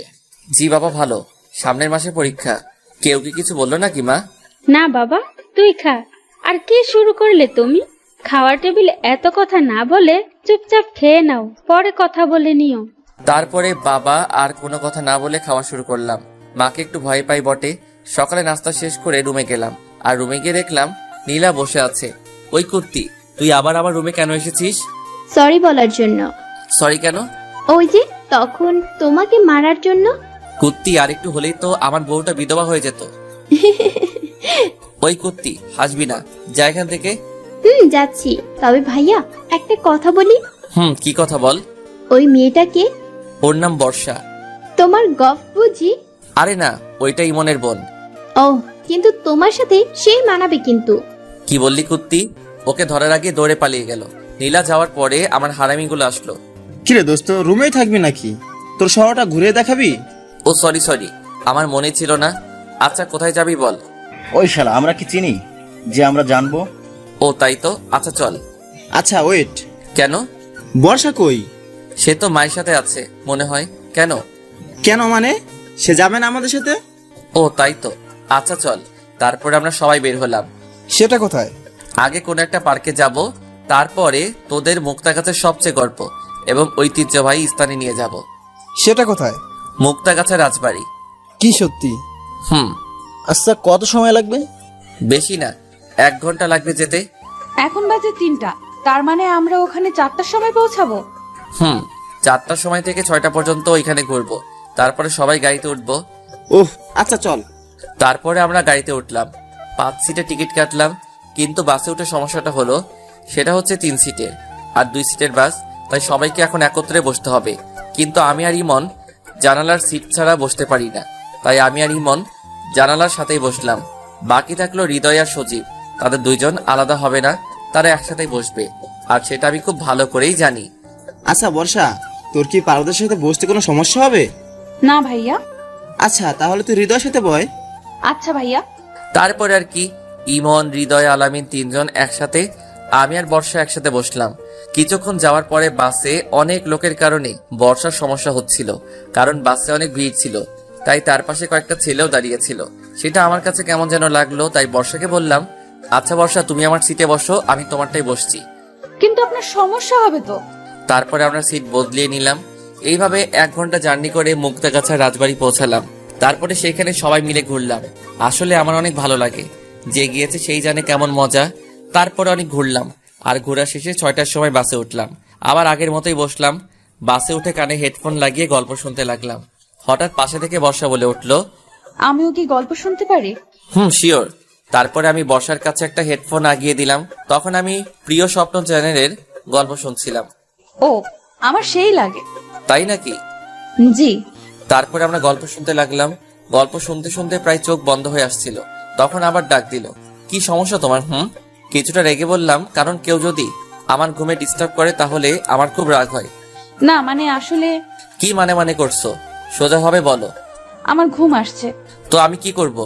জি বাবা ভালো। সামনের মাসে পরীক্ষা। কেউ কি কিছু বললো নাকি মা? না বাবা, তুই খা। আর কি শুরু করলে তুমি? খাওয়ার টেবিলে এত কথা না বলে চুপচাপ খেয়ে নাও, পরে কথা বলে নিও। তারপরে বাবা আর কোনো কথা না বলে খাওয়া শুরু করলাম। মাকে একটু ভয় পাই বটে। সকালে নাস্তা শেষ করে রুমে গেলাম আর রুমে গিয়ে দেখলাম নীলা বসে আছে। ওই কুত্তি, তুই আবার আমার রুমে কেন এসেছিস? সরি বলার জন্য। সরি কেন? ওই যে তখন তোমাকে মারার জন্য। কুত্তি, আর একটু হলেই তো আমার বউটা বিধবা হয়ে যেত। ওই কুত্তি, হাসবি না, যা এখান থেকে। যাচ্ছি। তবে ভাইয়া একটা কথা বলি। কি কথা বল। ওই মেয়েটাকে, ওর নাম বর্ষা। তোমার গফ বুঝি? আরে না, ওইটা ইমনের বোন। ও, কিন্তু তোমার সাথে সেই মানাবে কিন্তু। কি বললি কুত্তি? ওকে ধরার আগে দৌড়ে পালিয়ে গেল। নীলা যাওয়ার পরে আমার হারামিগুলো আসলো। কিরে দোস্ত, রুমেই থাকবি নাকি? তোর শহরটা ঘুরে দেখাবি? ও সরি, আমার মনে ছিল না। আচ্ছা কোথায় যাবি বল। ওই শালা, আমরা কি চিনি যে আমরা জানবো? ও তাই তো, আচ্ছা চল। আচ্ছা ওয়েট, কেন? বর্ষা কই? সে তো মায়ের সাথে আছে মনে হয়। কেন? কেন মানে? সে যাবে না আমাদের সাথে? ও তাই তো, আচ্ছা চল। তারপরে আমরা সবাই বের হলাম। সেটা কোথায়? আগে কোনো একটা পার্কে যাব, তারপরে তোদের মুক্তাগাছার সবচেয়ে গল্প এবং ঐতিহ্যবাহী স্থানে নিয়ে যাব। সেটা কোথায়? মুক্তাগাছা রাজবাড়ি। কি সত্যি? আচ্ছা, কত সময় লাগবে? বেশি না, 1 ঘন্টা লাগবে যেতে। এখন বাজে 3টা, তার মানে আমরা ওখানে 4টার সময় পৌঁছাবো। 4টার সময় থেকে 6টা পর্যন্ত ওইখানে ঘুরবো। তারপরে সবাই গাড়িতে উঠবো। ওহ আচ্ছা চল। তারপরে আমরা গাড়িতে উঠলাম। 5 সিটের টিকিট কাটলাম, কিন্তু বাসে উঠে সমস্যাটা হলো, সেটা হচ্ছে 3 সিটের আর 2 সিটের বাস। তাই সবাইকে এখন একত্রে বসতে হবে। কিন্তু আমি আর ইমন জানালার সিট ছাড়া বসতে পারি না। তাই আমি আর ইমন জানালার সাথেই বসলাম। বাকি থাকলো হৃদয় আর সজীব। তাদের 2 জন আলাদা হবে না, তারা একসাথেই বসবে। আর সেটা আমি খুব ভালো করেই জানি। আচ্ছা বর্ষা, তোর কি পারদের সাথে বসতে কোনো সমস্যা হবে? না ভাইয়া। আচ্ছা তাহলে তুই হৃদয়ের সাথে বয়। আচ্ছা ভাইয়া। তারপরে আর কি, ইমন, হৃদয়, আলামিন 3 জন একসাথে, আমি আর বর্ষা একসাথে বসলাম। কিছুক্ষণ যাওয়ার পরে বাসে অনেক লোকের কারণে বর্ষার সমস্যা হচ্ছিল, কারণ বাসে অনেক ভিড় ছিল। তাই তার পাশে কয়েকটা ছেলেও দাঁড়িয়েছিল। সেটা আমার কাছে কেমন যেন লাগলো। তাই বর্ষাকে বললাম, আচ্ছা বর্ষা, তুমি আমার সিটে বসো, আমি তোমারটাই বসছি। কিন্তু আপনার সমস্যা হবে তো। তারপরে আমরা সিট বদলিয়ে নিলাম। এইভাবে 1 ঘন্টা জার্নি করে মুক্তাগাছা রাজবাড়ি পৌঁছালাম। তারপরে সেখানে সবাই মিলে ঘুরলাম। আসলে আমার অনেক ভালো লাগে, যে গিয়েছে সেই জানে কেমন মজা। তারপরে অনেক ঘুরলাম আর ঘোরা শেষে 6টার সময় বাসে উঠলাম। আবার আগের মতোই বসলাম। বাসে উঠে কানে হেডফোন লাগিয়ে গল্প শুনতে লাগলাম। হঠাৎ পাশে থেকে বর্ষা বলে উঠলো, আমিও কি গল্প শুনতে পারি? শিওর। তারপরে আমি বর্ষার কাছে একটা হেডফোন আগিয়ে দিলাম। তখন আমি প্রিয় স্বপ্ন চ্যানেলের গল্প শুনছিলাম। ও, আমার সেই লাগে। তাই নাকি? জি। তারপরে আমরা গল্প শুনতে লাগলাম। গল্প শুনতে শুনতে প্রায় চোখ বন্ধ হয়ে আসছিল। তখন আবার ডাক দিল, কি সমস্যা তোমার? কিছুটা রেগে বললাম, কারণ কেউ যদি আমার ঘুমে ডিস্টার্ব করে তাহলে আমার খুব রাগ হয়। না মানে আসলে। কি মানে করছো? সোজাভাবে বলো। আমার ঘুম আসছে। তো আমি কি করব?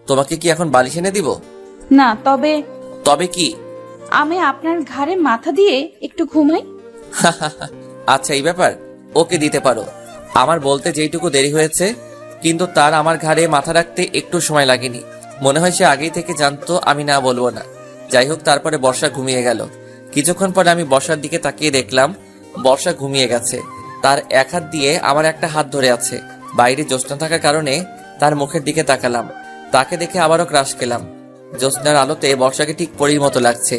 তোমাকে কি এখন বালিশ এনে দিব? না, তবে। তবে কি? আমি আপনার ঘাড়ে মাথা দিয়ে একটু ঘুমাই। আচ্ছা এই ব্যাপার, ওকে দিতে পারো। আমার বলতে যেইটুকু দেরি হয়েছে, কিন্তু তার আমার ঘাড়ে মাথা রাখতে একটু সময় লাগেনি। মনে হয় সে আগেই থেকে জানতো আমি না বলবো না। যাই হোক, তারপরে বর্ষা ঘুমিয়ে গেল। কিছুক্ষণ পরে আমি বর্ষার দিকে তাকিয়ে দেখলাম বর্ষা ঘুমিয়ে গেছে। তার এক হাত দিয়ে আমার একটা হাত ধরে আছে। বাইরে জ্যোৎস্না থাকার কারণে তার মুখের দিকে তাকালাম। তাকে দেখে আবারও ক্রাশ খেলাম। জ্যোৎস্নার আলোতে বর্ষাকে ঠিক পরীর মতো লাগছে।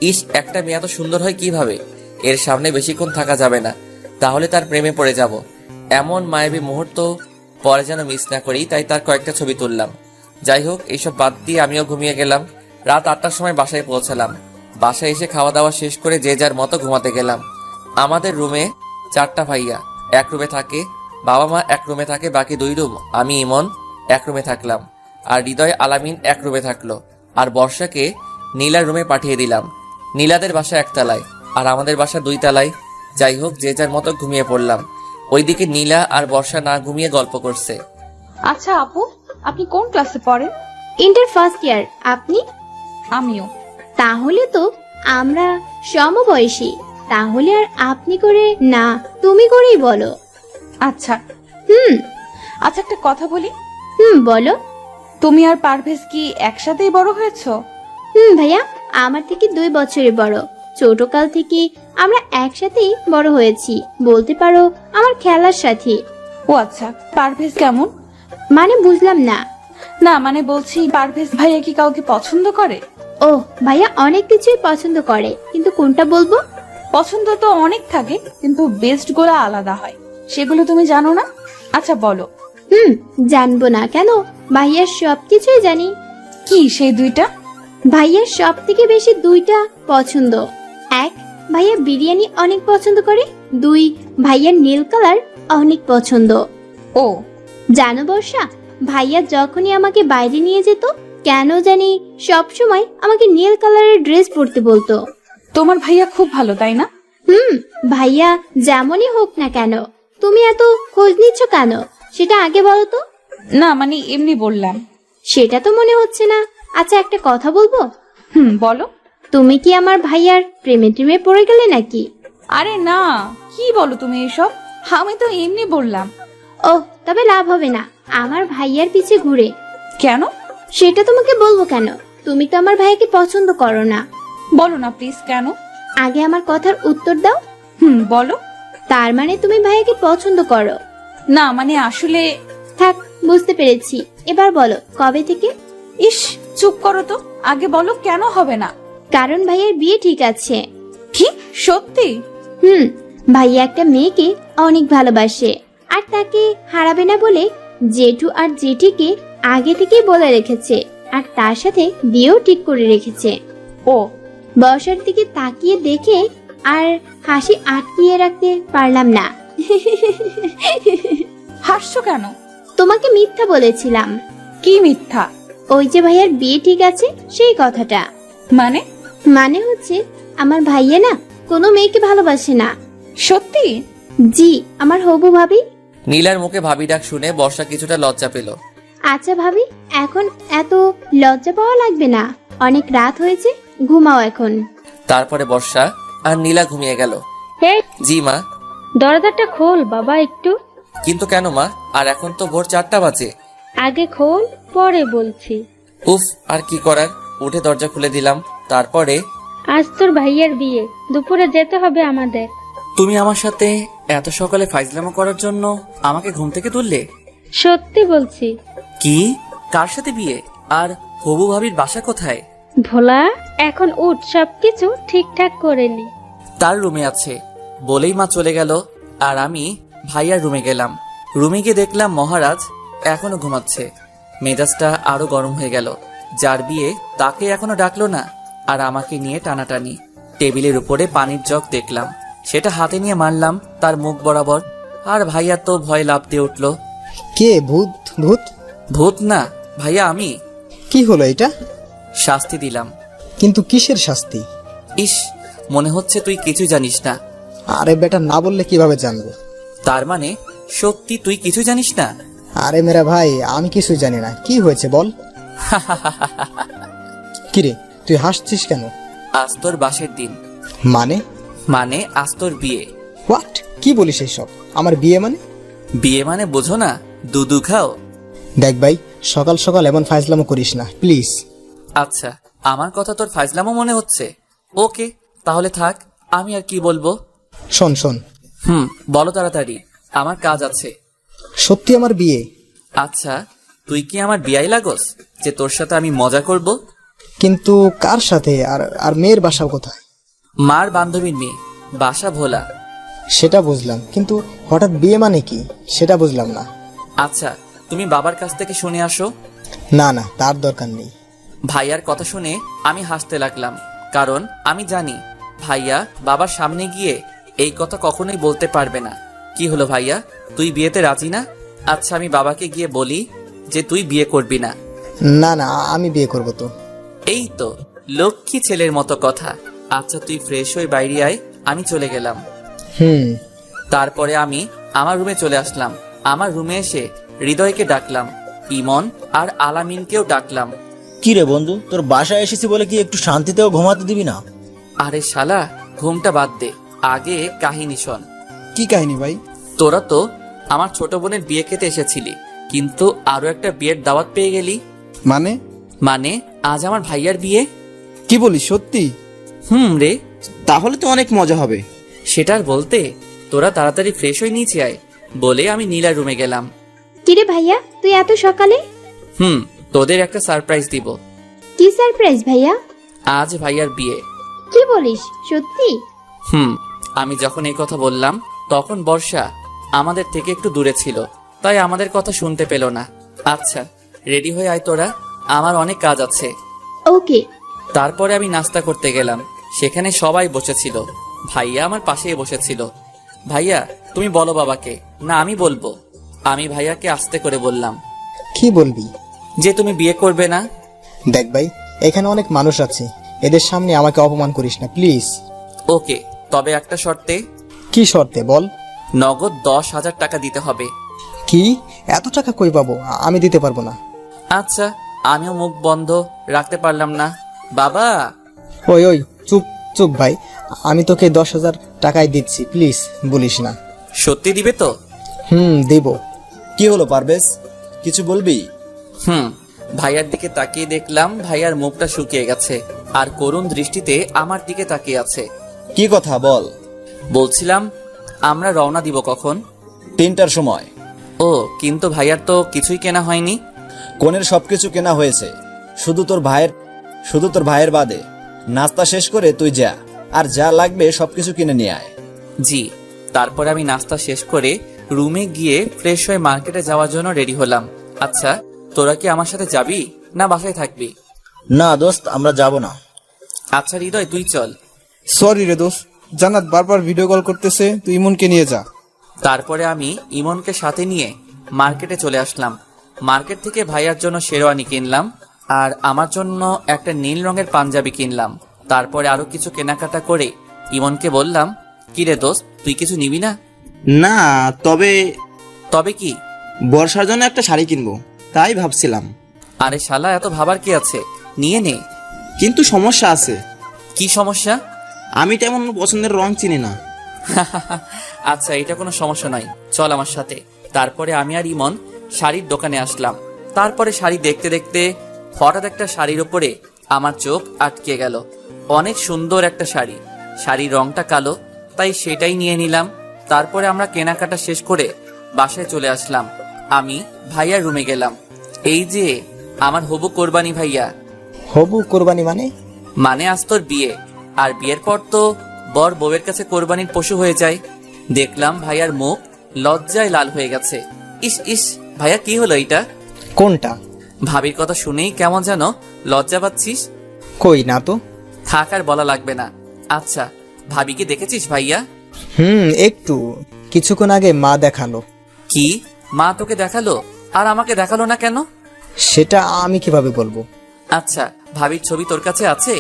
ইস, একটা মেয়ে এত সুন্দর হয় কিভাবে? এর সামনে বেশিক্ষণ থাকা যাবে না, তাহলে তার প্রেমে পড়ে যাব। এমন মায়াবী মুহূর্ত পরে যেন মিস না করি, তাই তার কয়েকটা ছবি তুললাম। যাই হোক, এইসব বাদ দিয়ে আমিও ঘুমিয়ে গেলাম। রাত 8টার সময় বাসায় পৌঁছালাম। বাসায় এসে খাওয়া দাওয়া শেষ করে যে যার মতো ঘুমাতে গেলাম। আমাদের রুমে 4টা ভাইয়া এক রুমে থাকে, বাবা মা এক রুমে থাকে, বাকি 2 রুম আমি ইমন এক রুমে থাকলাম, আর হৃদয় আলামিন এক রুমে থাকলো। আর বর্ষাকে নীলার রুমে পাঠিয়ে দিলাম। নীলাদের বাসা 1 তলায় আর আমাদের বাসা 2 তলায়। যাই হোক, যে যার মতো ঘুমিয়ে পড়লাম। ওইদিকে নীলা আর বর্ষা না ঘুমিয়ে গল্প করছে। আচ্ছা আপু, আপনি কোন ক্লাসে পড়েন? Inter first year. আপনি? আমিও। তাহলে তো আমরা সমবয়সী। তাহলে আর আপনি করে না, তুমি করেই বলো। আচ্ছা হুম আচ্ছা, একটা কথা বলি, বলো। তুমি আর পারভেজ কি একসাথেই বড় হয়েছো? ভাইয়া আমার থেকে 2 বছরের বড়। ছোটকাল থেকে আমরা একসাথেই বড় হয়েছি, বলতে পারো আমার খেলার সাথী। ও আচ্ছা, পারভেজ কেমন? মানে বুঝলাম না। না মানে বলছি, পারভেজ ভাইয়া কি কাউকে পছন্দ করে? ও ভাইয়া অনেক কিছুই পছন্দ করে, কিন্তু কোনটা বলবো? পছন্দ তো অনেক থাকে, কিন্তু বেস্ট গুলো আলাদা হয়, সেগুলো তুমি জানো না? আচ্ছা বলো। জানবো না কেন, ভাইয়ার সবকিছুই জানি। কি সেই 2টা? ভাইয়ার সব থেকে বেশি 2টা পছন্দ। 1, ভাইয়া বিরিয়ানি অনেক পছন্দ করে। 2, ভাইয়ার নীল কালার অনেক পছন্দ। ও জানো বর্ষা, ভাইয়া যখনই আমাকে বাইরে নিয়ে যেত, কেন জানি সব সময় আমাকে নীল কালারের ড্রেস পরতে বলতো। তোমার ভাইয়া খুব ভালো, তাই না? ভাইয়া যেমনই হোক না কেন, তুমি এত খোঁজ নিচ্ছ কেন সেটা আগে বলো তো। না মানে এমনি বললাম। সেটা তো মনে হচ্ছে না। আচ্ছা একটা কথা বলবো? বলো। তুমি কি আমার ভাইয়ার প্রেমে টেমে পড়ে গেলে নাকি? আরে না, কি বলো তুমি এসব? আমি তো এমনি বললাম। ও তবে লাভ হবে না আমার ভাইয়ার পিছে ঘুরে। কেন? সেটা তোমাকে বলবো কেন? তুমি তো আমার ভাইয়াকে পছন্দ করো না। বলো না প্লিজ, কেন? আগে আমার কথার উত্তর দাও। বলো। তার মানে তুমি ভাইয়াকে পছন্দ করো না মানে আসলে। থাক, বুঝতে পেরেছি। এবার বলো কবে থেকে? ইস, চুপ করো তো, আগে বলো কেন হবে না? কারণ ভাইয়ার বিয়ে ঠিক আছে। কি সত্যি? ভাইয়া একটা মেয়েকে অনেক ভালোবাসে, আর তাকে হারাবে না বলে জেঠু আর জেঠিকে আগে থেকেই বলে রেখেছে, আর তার সাথে বিয়েও ঠিক করে রেখেছে। ও বর্ষার দিকে তাকিয়ে দেখে আর হাসি আটকিয়ে রাখতে পারলাম না। হাসছো কেন? তোমাকে মিথ্যা বলেছিলাম। কি মিথ্যা? ওই যে ভাইয়ার বিয়ে ঠিক আছে সেই কথাটা। মানে? মানে হচ্ছে আমার ভাইয়া না কোনো মেয়েকে ভালোবাসে না। সত্যি? জি, আমার হবু ভাবি। নীলার মুখে ভাবি ডাক শুনে বর্ষা কিছুটা লজ্জা পেল। আচ্ছা ভাবি, এখন এত লজ্জা পাওয়া লাগবে না, অনেক রাত হয়েছে, ঘুমাও এখন। তারপরে বর্ষা আর নীলা ঘুমিয়ে গেল। হে, জি মা। দরজাটা খোল বাবা একটু। কিন্তু কেন মা? আর এখন তো ভোর 4টা বাজে। আগে খোল, পরে বলছি। উফ, আর কি করার, উঠে দরজা খুলে দিলাম। তারপরে আজ তোর ভাইয়ের বিয়ে, দুপুরে যেতে হবে আমাদের। তুমি আমার সাথে এত সকালে ফাইজলামো করার জন্য আমাকে ঘুম থেকে তুললে? সত্যি বলছি। কি? কার সাথে বিয়ে? আর হবু ভাবির বাসা কোথায়? ভোলা, এখন উঠ, সবকিছু ঠিকঠাক করে নে। তার রুমে আছে বলেই মা চলে গেল। আর আমি ভাইয়ার রুমে গেলাম। রুমে গিয়ে দেখলাম মহারাজ এখনো ঘুমাচ্ছে। মেজাজটা আরো গরম হয়ে গেল। যার বিয়ে তাকে এখনো ডাকলো না, আর আমাকে নিয়ে টানাটানি। টেবিলের উপরে পানির জগ দেখলাম, সেটা হাতে নিয়ে মারলাম তার মুখ বরাবর। আর ভাইয়া তো ভয় লাফ দিয়ে উঠল। কে? ভূত? ভূত? ভূত না ভাইয়া, আমি। কি হলো এটা? শাস্তি দিলাম। কিন্তু কিসের শাস্তি? ইস, মনে হচ্ছে তুই কিছু জানিস না। আরে বেটা, না বললে কিভাবে জানবো? তার মানে সত্যি তুই কিছু জানিস না? আরে মেরা ভাই, আমি কিছু জানি না। কি হয়েছে বল। কিরে, তুই হাসছিস কেন? আজ তোর বাসের দিন। মানে? মানে আজ তোর বিয়ে। হোয়াট? কি বলিস এইসব? আমার বিয়ে মানে? বিয়ে মানে বোঝো না? দুধু খাও। দেখ ভাই, সকাল সকাল এমন ফাইজলামো করিস না প্লিজ। আচ্ছা, আমার কথা তোর ফাজলামো মনে হচ্ছে? ওকে, তাহলে থাক, আমি আর কি বলবো। শোন শোন। বলো তাড়াতাড়ি, আমার কাজ আছে। সত্যি আমার বিয়ে? আচ্ছা, তুই কি আমার বিয়াই লাগোস? যে তোর সাথে আমি মজা করব? কিন্তু কার সাথে? আর আর মেয়ের বাসা কোথায়? মার বান্ধবীর মেয়ে, বাসা ভোলা। সেটা বুঝলাম, কিন্তু হঠাৎ বিয়ে মানে কি সেটা বুঝলাম না। আচ্ছা, তুমি বাবার কাছ থেকে শুনে আসো। না না, তার দরকার নেই। ভাইয়ার কথা শুনে আমি হাসতে লাগলাম, কারণ আমি জানি ভাইয়া বাবার সামনে গিয়ে এই কথা কখনোই বলতে পারবে না। কি হলো ভাইয়া, তুই বিয়েতে রাজি না? আচ্ছা, আমি বাবাকে গিয়ে বলি যে তুই বিয়ে করবি না। না না, আমি বিয়ে করব তো। এই তো লক্ষ্মী ছেলের মতো কথা। আচ্ছা, তুই ফ্রেশ হয়ে বাইরে আয়, আমি চলে গেলাম। হুম। তারপরে আমি আমার রুমে চলে আসলাম। আমার রুমে এসে হৃদয়কে ডাকলাম, ইমন আর আলামিনকেও ডাকলাম। কি রে বন্ধু, তোর বাসায় এসেছি বলে কি একটু শান্তিতেও ঘুমাতে দিবি না? আরে শালা, ঘুমটা বাদ দে, আগে কাহিনী শোন। কি কাহিনী ভাই? তোরা তো আমার ছোট বোনের বিয়ে খেতে এসেছিলি, কিন্তু আরো একটা বিয়ের দাওয়াত পেয়ে গেলি। মানে? মানে আজ আমার ভাইয়ার বিয়ে। কি বলিস, সত্যি? রে, তাহলে তো অনেক মজা হবে। সেটার বলতে তোরা তাড়াতাড়ি ফ্রেশ হয়ে নিচে আয় বলে আমি নীলার রুমে গেলাম। কিরে ভাইয়া, তুই এত সকালে? তোদের একটা সারপ্রাইজ দিব। কি সারপ্রাইজ ভাইয়া? আজ ভাইয়ার বিয়ে। কি বলিস, সত্যি? আমি যখন এই কথা বললাম তখন বর্ষা আমাদের থেকে একটু দূরে ছিল, তাই আমাদের কথা শুনতে পেল না। আচ্ছা, রেডি হয়ে আয় তোরা, আমার অনেক কাজ আছে। ওকে। তারপরে আমি নাস্তা করতে গেলাম, সেখানে সবাই বসেছিল। ভাইয়া আমার পাশেই বসেছিল। ভাইয়া, তুমি বলো বাবাকে। না, আমি বলবো। আমি ভাইয়াকে আস্তে করে বললাম, কি বলবি? যে তুমি বিয়ে করবে না। দেখ ভাই, এখানে অনেক মানুষ আছে, এদের সামনে আমাকে অপমান করিস না প্লিজ। ওকে, তবে একটা শর্তে। কি শর্তে বল? নগদ 10,000 টাকা দিতে হবে। কি? এত টাকা কই পাবো? আমি দিতে পারবো না। আচ্ছা, আমিও মুখ বন্ধ রাখতে পারলাম না। বাবা। ওই ওই, চুপ চুপ ভাই, আমি তোকে 10,000 টাকাই দিচ্ছি, প্লিজ বলিস না। সত্যি দিবে তো? দেব। কি হলো পারভেজ, কিছু বলবি? ভাইয়ার দিকে তাকিয়ে দেখলাম ভাইয়ার মুখটা শুকিয়ে গেছে আর করুণ দৃষ্টিতে আমার দিকে তাকিয়ে আছে। কি কথা বল। বলছিলাম, আমরা রওনা দিব কখন? 3টার সময়। ও, কিন্তু ভাইয়ার তো কিছুই কেনা হয়নি। কোনের সবকিছু কেনা হয়েছে, শুধু তোর ভাইয়ের বাদে। নাস্তা শেষ করে তুই যা, আর যা লাগবে সবকিছু কিনে নিয়ে আয়। জি। তারপরে আমি নাস্তা শেষ করে রুমে গিয়ে ফ্রেশ হয়ে মার্কেটে যাওয়ার জন্য রেডি হলাম। আচ্ছা, তোরা কি আমার সাথে যাবি না বাসায় থাকবি? না দোস্ত, আমরা যাব না। আচ্ছা হৃদয়, তুই চল। সরি রে দোস্ত, জান্নাত বারবার ভিডিও কল করতেছে, তুই ইমনকে নিয়ে যা। তারপরে আমি ইমনকে সাথে নিয়ে মার্কেটে চলে আসলাম। মার্কেট থেকে ভাইয়ার জন্য শেরওয়ানি কিনলাম আর আমার জন্য একটা নীল রঙের পাঞ্জাবি কিনলাম। তারপরে আরো কিছু কেনাকাটা করে ইমনকে বললাম, কি রে দোস্ত, তুই কিছু নিবি না? না, তবে কি? বর্ষার জন্য একটা শাড়ি কিনবো, তাই ভাবছিলাম। আরে শালা, এত ভাবার কি আছে, নিয়ে নে। কিন্তু সমস্যা আছে। কি সমস্যা? আমি তেমন পছন্দের রং চিনি না। আচ্ছা, এটা কোনো সমস্যা নয়, চল আমার সাথে। তারপরে আমি আর ইমন শাড়ির দোকানে আসলাম। তারপরে শাড়ি দেখতে দেখতে হঠাৎ একটা শাড়ির ওপরে আমার চোখ আটকে গেল। অনেক সুন্দর একটা শাড়ি, শাড়ির রংটা কালো, তাই সেটাই নিয়ে নিলাম। তারপরে আমরা কেনাকাটা শেষ করে বাসায় চলে আসলাম। আমি ভাইয়ার রুমে গেলাম। এই যে আমার হবু কোরবানি ভাইয়া। হবু কোরবানি মানে? মানে আজ তোর বিয়ে, আর বিয়ের পর তো বর বউয়ের কাছে কোরবানির পশু হয়ে যায়। দেখলাম ভাইয়ার মুখ লজ্জায় লাল হয়ে গেছে। ইস ইস, ভাইয়া কি হলো এটা? কোনটা? ভাবির কথা শুনেই কেমন যেন লজ্জা পাচ্ছিস। কই না তো। থাক, আর বলা লাগবে না। আচ্ছা, ভাবিকে দেখেছিস ভাইয়া? একটু, কিছুক্ষণ আগে মা দেখালো। কি, মা তোকে দেখালো আর আমাকে দেখালো না কেন? সেটা আমি কিভাবে বলবো? আচ্ছা, ভাবির ছবি তোর কাছে আছে?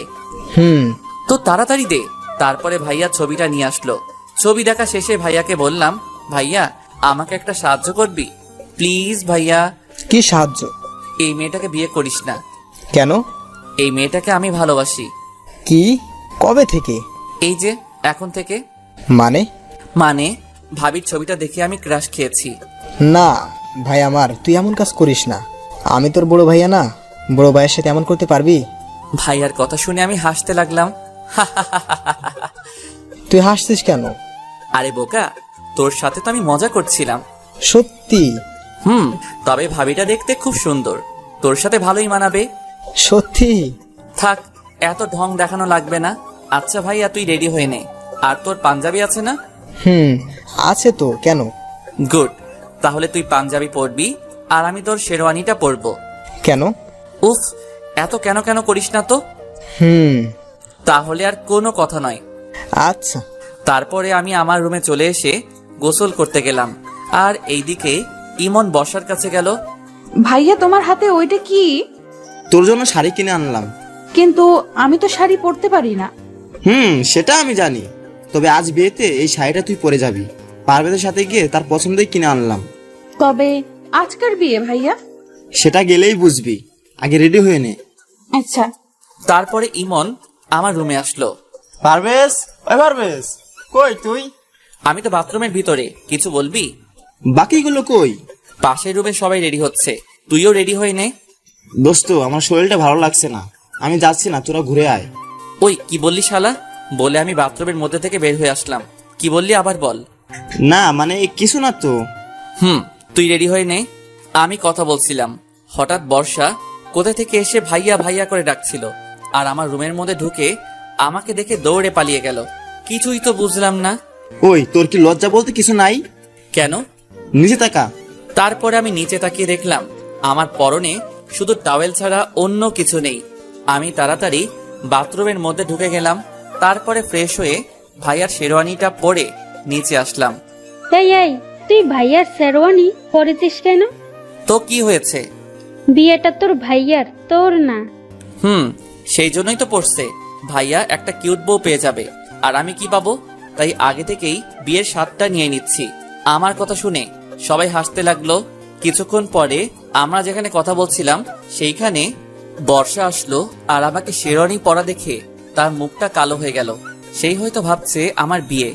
তো তাড়াতাড়ি দে। তারপরে ভাইয়া ছবিটা নিয়ে আসলো। ছবি দেখা শেষে ভাইয়াকে বললাম, ভাইয়া আমাকে একটা সাহায্য করবি প্লিজ? ভাইয়া। কি সাহায্য? এই মেয়েটাকে বিয়ে করিস না। কেন? এই মেয়েটাকে আমি ভালোবাসি। কি? কবে থেকে? এই যে এখন থেকে। মানে ভাবির ছবিটা দেখে আমি ক্রাশ খেয়েছি। না ভাই আমার, তুই এমন কাজ করিস না। আমি তোর বড় ভাইয়া না, বড় ভাইয়ের সাথে এমন করতে পারবি? ভাইয়ার কথা শুনে আমি হাসতে লাগলাম। তুই হাসছিস কেন? আরে বোকা, তোর সাথে তো আমি মজা করছিলাম। সত্যি? তবে ভাবিটা দেখতে খুব সুন্দর। তোর সাথে ভালোই মানাবে। সত্যি? থাক, এত ঢং দেখানো লাগবে না। আচ্ছা ভাইয়া, তুই রেডি হয়ে নে। আর তোর পাঞ্জাবি আছে না? আছে তো, কেন? গুড, তাহলে তুই পাঞ্জাবি পরবি আর আমি তোর শেরওয়ানিটা পরবো। কেন? উফ, এত কেন কেন করিস না তো। তাহলে আর কোনো কথা নয়। আচ্ছা। তারপরে আমি আমার রুমে চলে এসে গোসল করতে গেলাম, আর এইদিকে ইমন বর্ষার কাছে গেল। ভাইয়া তোমার হাতে ওইটা কি? তোর জন্য শাড়ি কিনে আনলাম। কিন্তু আমি তো শাড়ি পরতে পারি না। সেটা আমি জানি, তবে আজ বিয়েতে এই শাড়িটা তুই পরে যাবি। পারভেজের সাথে গিয়ে তার পছন্দই কিনে আনলাম। তবে আজকের বিয়ে ভাইয়া? সেটা গেলেই বুঝবি, আগে রেডি হয়ে নে। আচ্ছা। তারপরে ইমন আমার রুমে আসলো। পারভেজ, ওই পারভেজ, কই তুই? আমি তো বাথরুমের ভিতরে, কিছু বলবি? বাকিগুলো কই? পাশের রুমে সবাই রেডি হচ্ছে, তুইও রেডি হয়ে নে। দোস্ত, আমার শরীরটা ভালো লাগছে না, আমি যাচ্ছি না, তোরা ঘুরে আয়। ওই কি বললি শালা? বলে আমি বাথরুমের মধ্যে থেকে বের হয়ে আসলাম। কি বললি আবার বল। না মানে কিছু না তো। তুই রেডি হয়ে নে, আমি কথা বলছিলাম। হঠাৎ বর্ষা কোথা থেকে এসে ভাইয়া ভাইয়া করে ডাকছিল, আর আমার রুমের মধ্যে ঢুকে আমাকে দেখে দৌড়ে পালিয়ে গেল। কিছুই তো বুঝলাম না। ওই, তোর কি লজ্জা বলতে কিছু নাই? কেন? নিচে তাকা। তারপরে আমি নিচে তাকিয়ে দেখলাম আমার পরনে শুধু টাওয়েল ছাড়া অন্য কিছু নেই। আমি তাড়াতাড়ি বাথরুমের মধ্যে ঢুকে গেলাম, তারপরে ফ্রেশ হয়ে ভাইয়ার শেরওয়ানিটা পরে নিচে আসলাম। এই তুই ভাইয়ার শেরওয়ানি পরেছিস কেন? তো কি হয়েছে? বিয়েটা তোর ভাইয়ার, তোর না। সেই জন্যই তো পড়ছে, ভাইয়া একটা কিউট বউ পেয়ে যাবে, আর আমি কি পাবো? তাই আগে থেকেই বিয়ের স্বাদটা নিয়ে নিচ্ছি। আমার কথা শুনে সবাই হাসতে লাগলো। কিছুক্ষণ পরে আমরা যেখানে কথা বলছিলাম সেইখানে বর্ষা আসলো, আর আমাকে শেরওয়ানি পরা দেখে তার মুখটা কালো হয়ে গেল। সেই হয়তো ভাবছে আমার বিয়ে।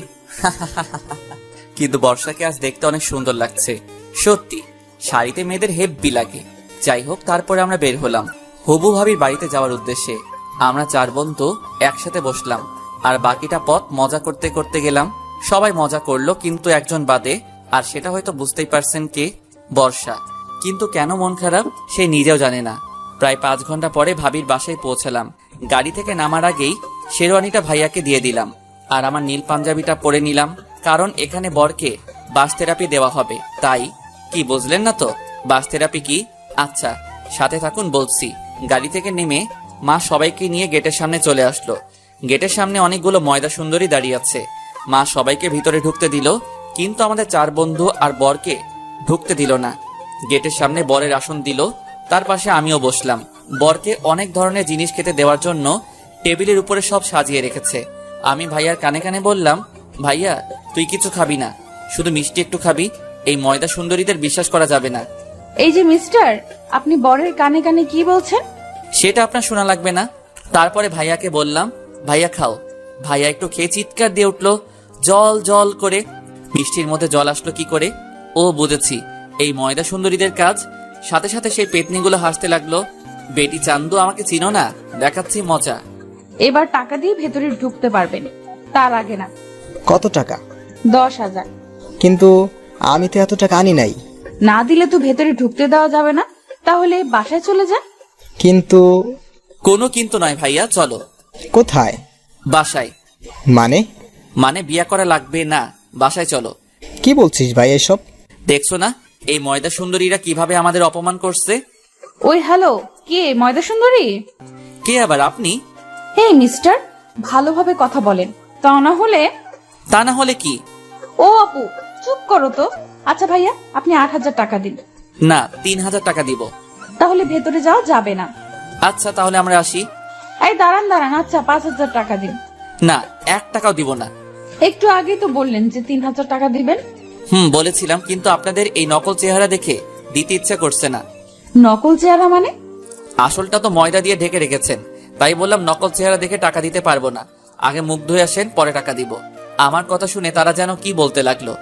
কিন্তু বর্ষাকে আজ দেখতে অনেক সুন্দর লাগছে। সত্যি শাড়িতে মেয়েদের হেব্বি লাগে। যাই হোক, তারপরে আমরা বের হলাম হবু ভাবির বাড়িতে যাওয়ার উদ্দেশ্যে। আমরা 4 বন্ধু একসাথে বসলাম, আর বাকিটা পথ মজা করতে করতে গেলাম। সবাই মজা করলো, কিন্তু একজন বাদে, আর সেটা হয়তো বুঝতেই পারছেন কে, বর্ষা। কিন্তু কেন মন খারাপ সে নিজেও জানে না। প্রায় 5 ঘন্টা পরে ভাবির বাসায় পৌঁছালাম। গাড়ি থেকে নামার আগেই শেরওয়ানিটা ভাইয়াকে দিয়ে দিলাম, আর আমার নীল পাঞ্জাবিটা পরে নিলাম, কারণ এখানে বরকে বাস থেরাপি দেওয়া হবে। তাই কি বুঝলেন না তো বাস থেরাপি কি? আচ্ছা সাথে থাকুন, বলছি। গাড়ি থেকে নেমে মা সবাইকে নিয়ে গেটের সামনে চলে আসলো। গেটের সামনে অনেকগুলো ময়দা সুন্দরী দাঁড়িয়ে আছে। মা সবাইকে ভিতরে ঢুকতে দিল, কিন্তু আমাদের 4 বন্ধু আর বরকে ঢুকতে দিল না। গেটের সামনে বরের আসন দিল, তার পাশে আমিও বসলাম। বরকে অনেক ধরনের জিনিস খেতে দেওয়ার জন্য টেবিলের উপরে সব সাজিয়ে রেখেছে। আমি ভাইয়ার কানে কানে বললাম, ভাইয়া তুই কিছু খাবি না, শুধু মিষ্টি একটু খাবি। এই ময়দা সুন্দরীদের বিশ্বাস করা যাবে না। এই যে মিস্টার, আপনি বরের কানে কানে কি বলছেন? সেটা আপনার শোনা লাগবে না। তারপরে ভাইয়াকে বললাম, ভাইয়া খাও। ভাইয়া একটু খেয়ে চিৎকার দিয়ে উঠলো, জল জল করে। মিষ্টির মধ্যে জল আসলো কি করে? ও বুঝেছি, এই ময়দা সুন্দরীদের কাজ। সাথে সাথে সেই পেতনিগুলো হাসতে লাগলো। বেটি চান্দু, আমাকে চিনো না? দেখাচ্ছি মজা। এবার টাকা দিয়ে ভেতরে ঢুকতে পারবেন, তার আগে না। কত টাকা? 10,000। কিন্তু আমি তো এত টাকা আনি নাই। না দিলে তো ভেতরে ঢুকতে দেওয়া যাবে না। তাহলে বাসায় চলে যান। কিন্তু? কোনো কিন্তু নয় ভাইয়া, চলো। কোথায়? বাসায়। মানে বিয়ে করা লাগবে না, বাসায় চলো। কি বলছিস ভাই এসব? দেখছো না এই ময়দা সুন্দরীরা কিভাবে আমাদের অপমান করছে? ওই হ্যালো, কে ময়দা সুন্দরী? কে আবার আপনি? এই মিস্টার, ভালোভাবে কথা বলেন, তা না হলে কি? ও আপু, চুপ করো তো। আচ্ছা ভাইয়া, আপনি 8,000 টাকা দিন। না, 3,000 টাকা দিব। তাহলে ভেতরে যাওয়া যাবে না। আচ্ছা তাহলে আমরা আসি। এই দাঁড়ান। আচ্ছা 5,000 টাকা দিন। না, 1 টাকাও দিব না। একটু আগে তো বললেন যে 3,000 টাকা দিবেন। বলেছিলাম, কিন্তু আপনাদের এই নকল চেহারা দেখে দিতে ইচ্ছা করছে না। নকল চেহারা মানে? আসলটা তো ময়দা দিয়ে ঢেকে রেখেছেন, তাই বললাম নকল চেহারা দেখে টাকা দিতে পারবো না। আগে মুখ ধুয়ে আসেন, পরে টাকা দিব। আমার কথা শুনে তারা যেন কি বলতে লাগলো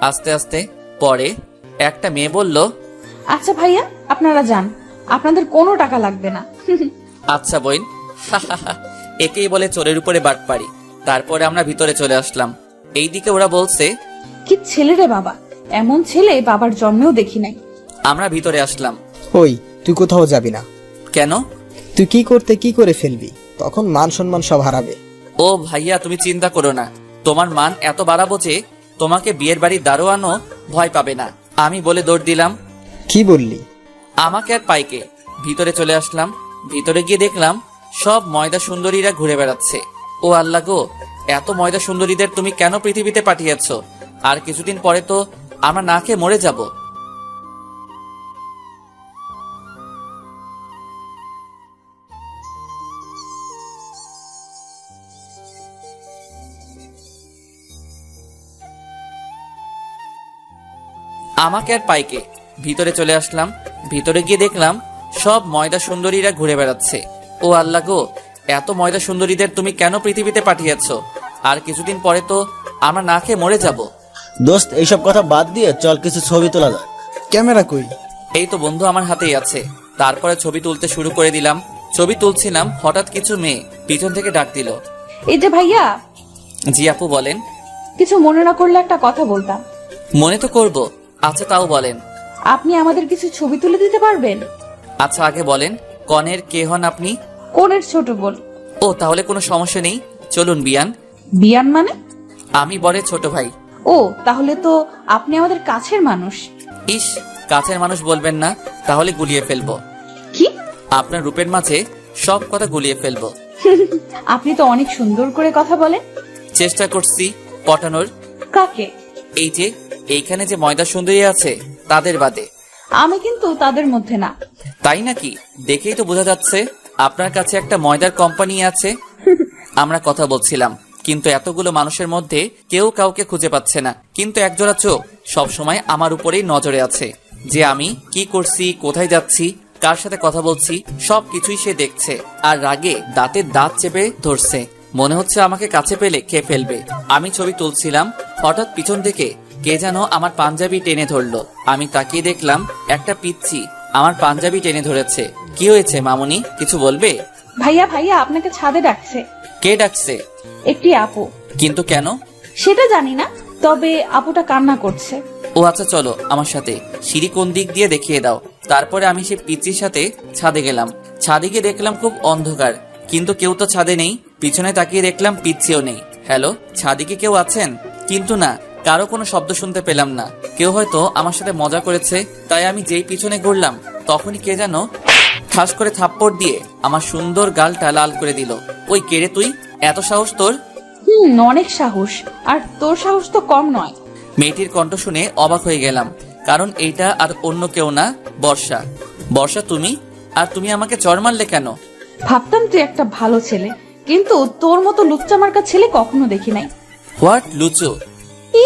আস্তে আস্তে। পরে একটা মেয়ে বলল, আচ্ছা ভাইয়া, আপনারা যান, আপনাদের কোনো টাকা লাগবে না। আচ্ছা বইন। একেই বলে চোরের উপরে বাটপাড়ি। তারপরে আমরা ভিতরে চলে আসলাম। এইদিকে ওরা বলছে, কি ছেলে রে বাবা, এমন ছেলে বাবার জন্মেও দেখি নাই। আমরা ভিতরে আসলাম। ওই তুই কোথাও যাবি না। কেন? তুই কি করতে কি করে ফেলবি, তখন মান সম্মান সব হারাবে। ও ভাইয়া, তুমি চিন্তা করো না, তোমার মান এত বাড়াবো যে তোমাকে বিয়ের বাড়ির দারোয়ানও ভয় পাবে না। আমি বলে দৌড় দিলাম। কি বললি? আমাকে আর পাইকে ভিতরে চলে আসলাম। ভিতরে গিয়ে দেখলাম সব ময়দা সুন্দরীরা ঘুরে বেড়াচ্ছে। ও আল্লাহ গো, এত ময়দা সুন্দরীদের তুমি কেন পৃথিবীতে পাঠিয়েছ? আর কিছুদিন পরে তো আমরা না খেয়ে মরে যাব। আমাকে আর পাইকে ভিতরে চলে আসলাম। ভিতরে গিয়ে দেখলাম সব ময়দা সুন্দরীরা ঘুরে বেড়াচ্ছে। ও আল্লাহ গো, এত ময়দা সুন্দরীদের তুমি কেন পৃথিবীতে পাঠিয়েছ? আর কিছুদিন পরে তো আমরা না খেয়ে মরে যাব। দোস্ত, এইসব কথা বাদ দিয়ে চল কিছু ছবি তোলা যাক। ক্যামেরা কই? এই তো বন্ধু আমার হাতেই আছে। তারপরে ছবি তুলতে শুরু করে দিলাম। ছবি তুলছিলাম, হঠাৎ কিছু মেয়ে পিছন থেকে ডাক দিল। এই যে ভাইয়া। জি আপু বলেন। কিছু মনে না করলে একটা কথা বলতাম। মনে তো করব। আচ্ছা তাও বলেন। আপনি আমাদের কিছু ছবি তুলে দিতে পারবেন? আচ্ছা আগে বলেন, কনের কে হন আপনি? কোনের ছোট বোন। ও তাহলে কোনো সমস্যা নেই, চলুন বিয়ান। বিয়ান মানে? আমি বরের ছোট ভাই। ও তাহলে তো আপনি আমাদের কাছের মানুষ। ইস, কাছের মানুষ বলবেন না, তাহলে গুলিয়ে ফেলবো। কি? আপনার রূপের মাঝে সব কথা গুলিয়ে ফেলবো। আপনি তো অনেক সুন্দর করে কথা বলেন। চেষ্টা করছি পটানোর। কাকে? এই যে এইখানে যে ময়দা সুন্দরী আছে তাদের বাদে। আমি কিন্তু তাদের মধ্যে না। তাই নাকি? দেখেই তো বোঝা যাচ্ছে আপনার কাছে একটা ময়দার কোম্পানি আছে। আমরা কথা বলছিলাম, কিন্তু এতগুলো মানুষের মধ্যে কেউ কাউকে খুঁজে পাচ্ছে না। কিন্তু একজোড়া চোখ সব সময় আমার উপরেই নজরে আছে, যে আমি কি করছি, কোথায় যাচ্ছি, কার সাথে কথা বলছি, সবকিছুই সে দেখছে। আর রাগে দাঁতের দাঁত চেপে ধরছে, মনে হচ্ছে আমাকে কাছে পেলে খেয়ে ফেলবে। আমি ছবি তুলছিলাম, হঠাৎ পিছন থেকে কে যেন আমার পাঞ্জাবি টেনে ধরলো। আমি তাকিয়ে দেখলাম একটা পিচ্চি আমার পাঞ্জাবি টেনে ধরেছে। কি হয়েছে মামুনি, কিছু বলবে? ভাইয়া ভাইয়া আপনাকে ছাদে ডাকছে। কে ডাকছে? একটি আপু। কিন্তু কেন? সেটা জানি না, তবে আপুটা কান্না করছে। ও আচ্ছা, চলো আমার সাথে। সিঁড়ি কোন দিক দিয়ে দেখিয়ে দাও। তারপরে আমি সেই পিচ্চির সাথে ছাদে গেলাম। ছাদে গিয়ে দেখলাম খুব অন্ধকার, কিন্তু কেউ তো ছাদে নেই। পিছনে তাকিয়ে দেখলাম পিচ্চিও নেই। হ্যালো, ছাদে কি কেউ আছেন? কিন্তু না, কারো কোনো শব্দ শুনতে পেলাম না। কেউ হয়তো আমার সাথে মজা করেছে, তাই আমি যেই পিছনে ঘুরলাম তখনই কে যেন ঠাস করে থাপ্পড় দিয়ে আমার সুন্দর গালটা লাল করে দিল। ওই কে রে তুই? এত সাহস তোর? অনেক সাহস। আর তোর সাহস তো কম নয়। মেয়েটির কণ্ঠ শুনে অবাক হয়ে গেলাম, কারণ এইটা আর অন্য কেউ না, বর্ষা। বর্ষা তুমি? আর তুমি আমাকে চড় মারলে কেন? ভাবতাম তুই একটা ভালো ছেলে, কিন্তু তোর মতো লুচ্চা মার্কা ছেলে কখনো দেখি নাই। হোয়াট? লুচু?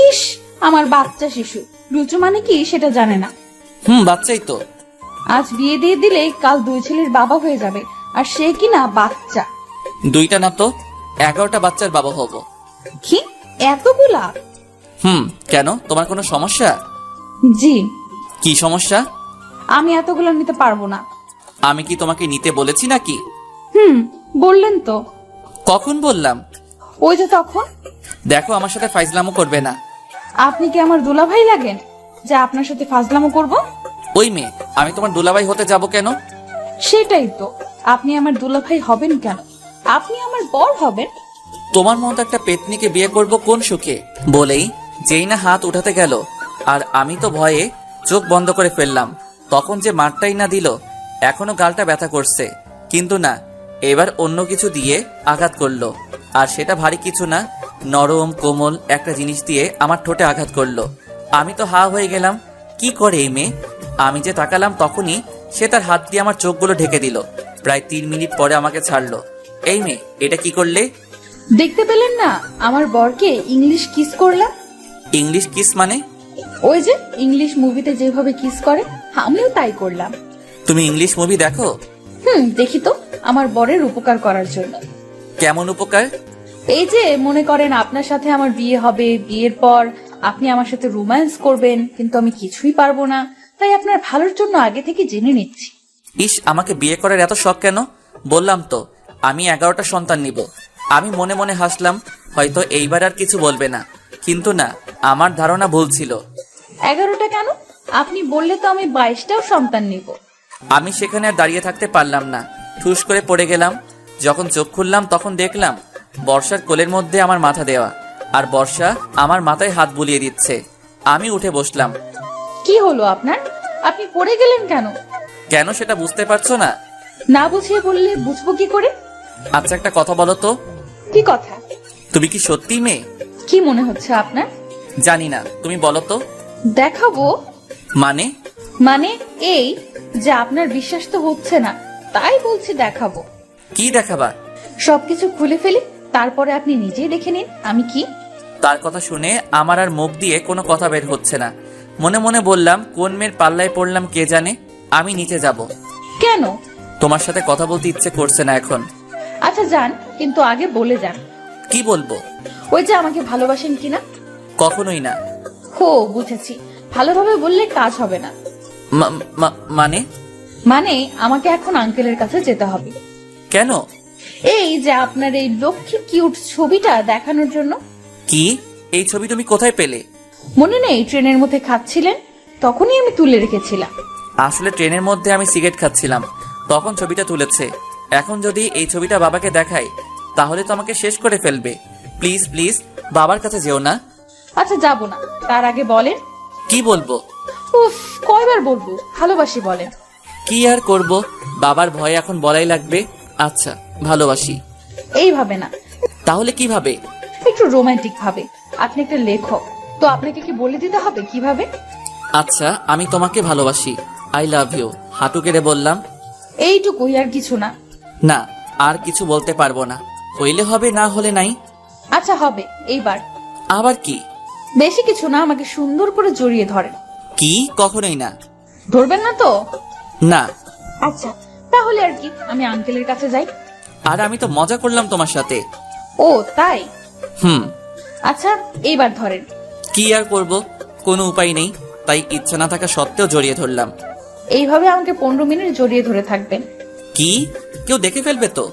ইস, আমার বাচ্চা শিশু। লুচু মানে কি সেটা জানে না। বাচ্চাই তো। আজ বিয়ে দিয়ে দিলে কাল দুই ছেলের বাবা হয়ে যাবে, আর সে কিনা বাচ্চা। দুইটা না তো 11টা বাচ্চার বাবা হব। কি এতগুলা? কেন, তোমার কোনো সমস্যা? জি। কি সমস্যা? আমি এতগুলো নিতে পারবো না। আমি কি তোমাকে নিতে বলেছি নাকি? বললেন তো। কখন বললাম? ওই যে তখন। দেখো, আমার সাথে ফাইজলামো করবে না। আপনি কি আমার দুলাভাই লাগেন যে আপনার সাথে ফাজলামো করব? ওই মেয়ে, আমি তোমার দুলাভাই হতে যাব কেন? সেটাই তো, আপনি আমার দুলাভাই হবেন কেন? আপনি আমার বর হবেন। তোমার মতো একটা পেতনিকে বিয়ে করব কোন সুখে? বলেই যেই না হাত উঠাতে গেল, আর আমি তো ভয়ে চোখ বন্ধ করে ফেললাম। তখন যে মারটাই না দিল, এখনো গালটা ব্যথা করছে। কিন্তু না, এবার অন্য কিছু দিয়ে আঘাত করলো। আর সেটা ভারী কিছু না, নরম কোমল একটা জিনিস দিয়ে আমার ঠোঁটে আঘাত করলো। আমি তো হা হয়ে গেলাম, কি করে এই মেয়ে? আমি যে তাকালাম তখনই সে তার হাত দিয়ে আমার চোখগুলো ঢেকে দিল। প্রায় 3 মিনিট পরে আমাকে ছাড়লো। এই মেয়ে, এটা কি করলে? দেখতে পেলেন না আমার বরকে ইংলিশ কিস করলাম। ইংলিশ কিস মানে? ওই যে ইংলিশ মুভিতে যেভাবে কিস করে, আমিও তাই করলাম। তুমি ইংলিশ মুভি দেখো? দেখি তো, আমার বরের উপকার করার জন্য। কেমন উপকার? এই যে মনে করেন আপনার সাথে আমার বিয়ে হবে, বিয়ের পর আপনি আমার সাথে রোম্যান্স করবেন, কিন্তু আমি কিছুই পারবো না, তাই আপনার ভালোর জন্য আগে থেকে জেনে নিচ্ছি। ইস, আমাকে বিয়ে করার এত শখ কেন? বললাম তো আমি 11টা সন্তান নিব। আমি মনে মনে হাসলাম, হয়তো এইবার আর কিছু বলবে না। কিন্তু না, আমার ধারণা ভুল ছিল। 11টা কেন? আপনি বললে তো আমি 22টাও সন্তান নিব। আমি সেখানে আর দাঁড়িয়ে থাকতে পারলাম না, ঠুস করে পড়ে গেলাম। যখন চোখ খুললাম তখন দেখলাম বর্ষার কোলের মধ্যে আমার মাথা দেওয়া, আর বর্ষা আমার মাথায় হাত বুলিয়ে দিচ্ছে। আমি উঠে বসলাম। কি হলো আপনার? আপনি পড়ে গেলেন কেন? কেন সেটা বুঝতে পারছো না? না বুঝিয়ে বললে বুঝবো কি করে? আচ্ছা একটা কথা বলো তো, কি কথা? তুমি কি সত্যি মেয়ে? কি মনে হচ্ছে আপনার? জানি না, তুমি বলো তো। দেখাবো? মানে? মানে এই যে আপনার বিশ্বাস তো হচ্ছে না, তাই বলছি দেখাবো। কি দেখাবা? সবকিছু খুলে ফেলি, তারপরে আপনি নিজেই দেখে নিন আমি কি। তার কথা শুনে আমার আর মুখ দিয়ে কোনো কথা বের হচ্ছে না। মনে মনে বললাম, কোন মেয়ের পাল্লায় পড়লাম কে জানে। আমি নিচে যাব। কেন? তোমার সাথে কথা বলতে ইচ্ছে করছে না এখন। আচ্ছা যান, কিন্তু আগে বলে যান। কি বলবো? ওই যে আমাকে ভালোবাসেন কিনা। কখনোই না। হো বুঝেছি, ভালোভাবে বললে কাজ হবে না। মানে? মানে আমাকে এখন আঙ্কেলের কাছে যেতে হবে। কেন? এই যে আপনার এই লক্ষ্মী কিউট ছবিটা দেখানোর জন্য। কি? এই ছবি তুমি কোথায় পেলে? মনে নেই ট্রেনের মধ্যে খাচ্ছিলেন, তখনই আমি তুলে রেখেছিলাম। আসলে ট্রেনের মধ্যে আমি সিগারেট খাচ্ছিলাম, তখন ছবিটা তুলেছে। এখন যদি এই ছবিটা বাবাকে দেখাই তাহলে তো আমাকে শেষ করে ফেলবে। প্লিজ প্লিজ বাবার কাছে যেও না। আচ্ছা যাব না, তার আগে বলেন। কি বলবো? উফ, কয়বার বলবো ভালোবাসি বলেন। কি আর করব, বাবার ভয় এখন বলাই লাগবে। আচ্ছা ভালোবাসি। এইভাবে না, তাহলে কিভাবে? একটু রোমান্টিক ভাবে। আপনি একটা লেখক, তো আপনাকে কি বলে দিতে হবে কিভাবে? আচ্ছা আমি তোমাকে ভালোবাসি, আই লাভ ইউ, হাঁটু কেড়ে বললাম। এইটুকুই, আর কিছু না? না, আর কিছু বলতে পারবো না। হইলে হবে, না হলে নাই। আচ্ছা হবে, এইবার। আবার কি? বেশি কিছু না, আমাকে সুন্দর করে জড়িয়ে ধরেন। কি? কখনোই না। ধরবেন না তো? না। আচ্ছা তাহলে আর কি, আমি আঙ্কেলের কাছে যাই। আর আমি তো মজা করলাম তোমার সাথে। ও তাই? হুম। আচ্ছা এইবার ধরেন। কি আর করব, কোনো উপায় নেই, তাই ইচ্ছা না থাকা সত্ত্বেও জড়িয়ে ধরলাম। এইভাবে আমাকে 15 মিনিট জড়িয়ে ধরে থাকবেন। কি? কেউ দেখে ফেলবে তো?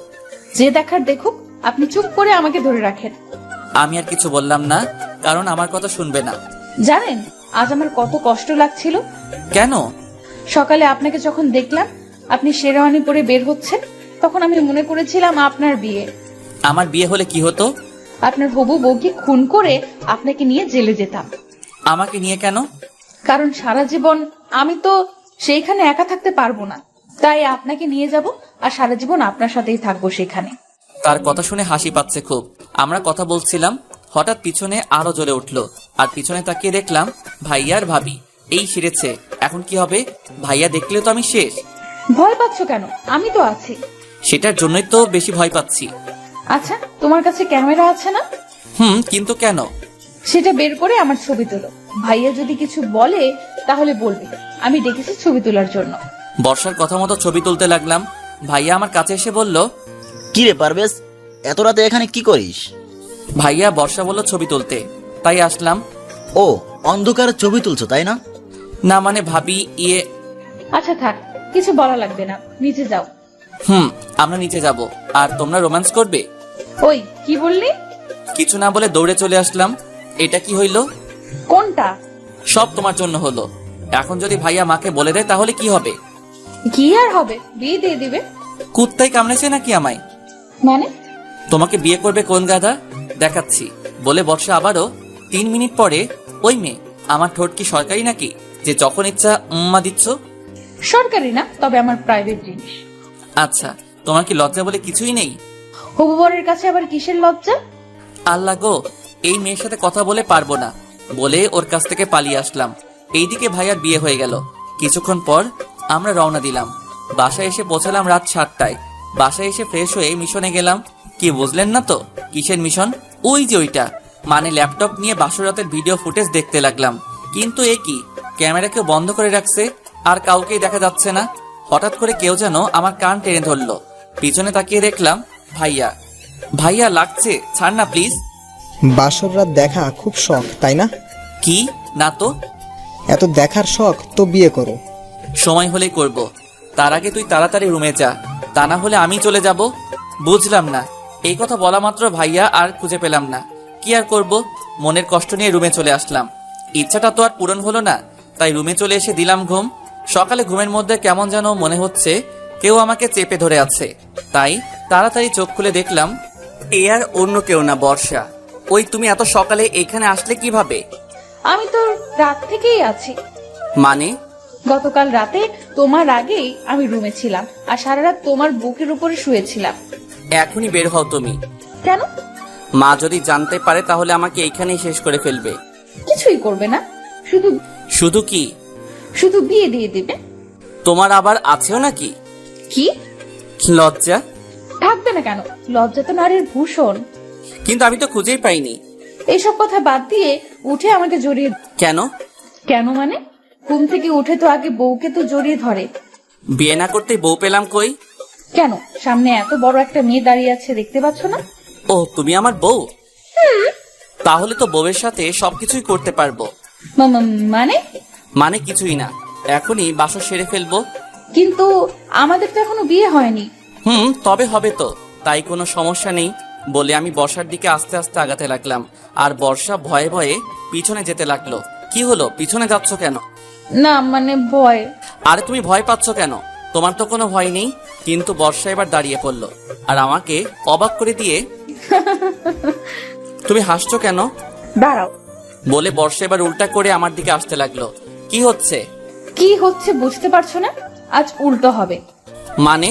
যে দেখার দেখুক, আপনি চুপ করে আমাকে ধরে রাখেন। আমি আর কিছু বললাম না, কারণ আমার কথা শুনবে না। জানেন আজ আমার কত কষ্ট লাগছিল? কেন? সকালে আপনাকে যখন দেখলাম আপনি শেরওয়ানি পরে বের হচ্ছেন, তখন আমি মনে করেছিলাম আপনার বিয়ে। আমার বিয়ে হলে কি হতো? আপনার হবু বউকে খুন করে আপনাকে নিয়ে জেলে যেতাম। আমাকে নিয়ে কেন? কারণ সারা জীবন আমি তো সেইখানে একা থাকতে পারবো না, তাই আপনাকে নিয়ে যাব, আর সারা জীবন আপনার সাথেই থাকবো সেখানে। তার কথা শুনে হাসি পাচ্ছে খুব। আমরা কথা বলছিলাম, হঠাৎ পিছনে আরো জ্বলে উঠলো, আর পিছনে তাকিয়ে দেখলাম ভাইয়া আর ভাবি। এই সেরেছে, এখন কি হবে? ভাইয়া দেখলে তো আমি শেষ। ভয় পাচ্ছ কেন? আমি তো আছি। সেটার জন্যই তো বেশি ভয় পাচ্ছি। আচ্ছা তোমার কাছে ক্যামেরা আছে না? কিন্তু কেন? সেটা বের করে আমার ছবি তোলো। ভাইয়া যদি কিছু বলে তাহলে বলবে আমি ডেকেছি ছবি তোলার জন্য। বর্ষার কথা মতো ছবি তুলতে লাগলাম। ভাইয়া আমার কাছে এসে বলল, কি রে পারভেজ, এত রাতে এখানে কি করিস? ভাইয়া বর্ষা বলল ছবি তুলতে, তাই আসলাম। ও, অন্ধকারে ছবি তুলছো তাই না? না মানে ভাবি ইয়ে। আচ্ছা থাক, কিছু বলা লাগবে না, নিচে যাও। আমরা নিচে যাব, আর তোমরা রোম্যান্স করবে। ওই কি বললি? কিছু না বলে দৌড়ে চলে আসলাম। এটা কি হইল? কোনটা? সব তোমার জন্য হলো। এখন যদি ভাইয়া মাকে বলে দেয় তাহলে কি হবে? কি আর হবে, বিয়ে দিয়ে দিবে। কুত্তাই কামড়েছে নাকি আমায়? মানে? তোমাকে বিয়ে করবে কোন গাধা, দেখাচ্ছি বলে বর্ষা আবারও 3 মিনিট পরে, ওই মেয়ে আমার ঠোঁট কি সরকারি নাকি যে যখন ইচ্ছা উম্মা দিচ্ছ? সরকারি না, তবে আমার প্রাইভেট জিনিস। আচ্ছা তোমার কি লজ্জা বলে কিছুই নেই? হবু বরের কাছে আবার কিসের লজ্জা? আল্লাহ গো, এই মেয়ের সাথে কথা বলে পারবো না বলে ওর কাছ থেকে পালিয়ে আসলাম। এইদিকে ভাইয়ার বিয়ে হয়ে গেল। কিছুক্ষণ পর আমরা রওনা দিলাম। বাসায় এসে পৌঁছালাম রাত 7টায়। বাসায় এসে ফ্রেশ হয়ে মিশনে গেলাম। কি বুঝলেন না তো কিসের মিশন? ওই যে ওইটা, মানে ল্যাপটপ নিয়ে বাসরাতের ভিডিও ফুটেজ দেখতে লাগলাম। কিন্তু এ কি, ক্যামেরা কেউ বন্ধ করে রাখছে, আর কাউকেই দেখা যাচ্ছে না। হঠাৎ করে কেউ যেন আমার কান টেনে ধরলো। পিছনে তাকিয়ে দেখলাম ভাইয়া। ভাইয়া লাগছে, ছাড় না প্লিজ। বাসর রাত দেখা খুব শখ তাই না? কি না তো। এত দেখার শখ তো বিয়ে করো। সময় হলেই করব, তার আগে তুই তাড়াতাড়ি রুমে যা, তা না হলে আমি চলে যাব। বুঝলাম না। এই কথা বলা মাত্র ভাইয়া আর খুঁজে পেলাম না। কি আর করব, মনের কষ্ট নিয়ে রুমে চলে আসলাম। ইচ্ছাটা তো আর পূরণ হলো না, তাই রুমে চলে এসে দিলাম ঘুম। সকালে ঘুমের মধ্যে কেমন যেন মনে হচ্ছে কেউ আমাকে চেপে ধরে আছে। তাই তাড়াতাড়ি চোখ খুলে দেখলাম এ আর অন্য কেউ না, বর্ষা। ওই তুমি এত সকালে এখানে আসলে কিভাবে? আমি তো রাত থেকেই আছি। মানে? গতকাল রাতে তোমার আগেই আমি রুমে ছিলাম আর সারা রাত তোমার বুকের উপরে শুয়েছিলাম। এখনই বের হও তুমি। কেন? মা যদি জানতে পারে তাহলে আমাকে এইখানেই শেষ করে ফেলবে। কিছুই করবে না, শুধু শুধু কি? শুধু বিয়ে দিয়ে দিবে। তোমার আবার আছেও নাকি কি লজ্জা? থাকবে না কেন? লজ্জা তো নারীর ভূষণ। কিন্তু আমি তো খুঁজেই পাইনি। এইসব কথা বাদ দিয়ে উঠে আমাকে জড়িয়ে। কেন? কেন মানে? ঘুম থেকে উঠে তো আগে বউকে তো জড়িয়ে ধরে। বিয়ে না করতে বউ পেলাম কই? কেন? সামনে এত বড় একটা মেয়ে দাঁড়িয়ে আছে, দেখতে পাচ্ছ না? ও তুমি আমার বউ? তাহলে তো বউয়ের সাথে সবকিছুই করতে পারবো। মানে? মানে কিছুই না, এখনই বাসর সেরে ফেলবো। কিন্তু আমাদের তো এখনো বিয়ে হয়নি। তবে হবে তো, তাই কোনো সমস্যা নেই বলে আমি বর্ষার দিকে আস্তে আস্তে আগাতে লাগলাম। আর বর্ষা ভয়ে ভয়ে পিছনে যেতে লাগলো। কি হলো, পিছনে যাচ্ছ কেন? না মানে ভয়। আরে তুমি ভয় পাচ্ছ কেন? তোমার তো কোনো ভয় নেই। কিন্তু বর্ষা এবার দাঁড়িয়ে পড়লো আর আমাকে অবাক করে দিয়ে তুমি হাসছো কেন? দাঁড়াও বলে বর্ষা এবার উল্টা করে আমার দিকে আসতে লাগলো। কি হচ্ছে? কি হচ্ছে বুঝতে পারছো না? আজ উল্টো হবে। মানে?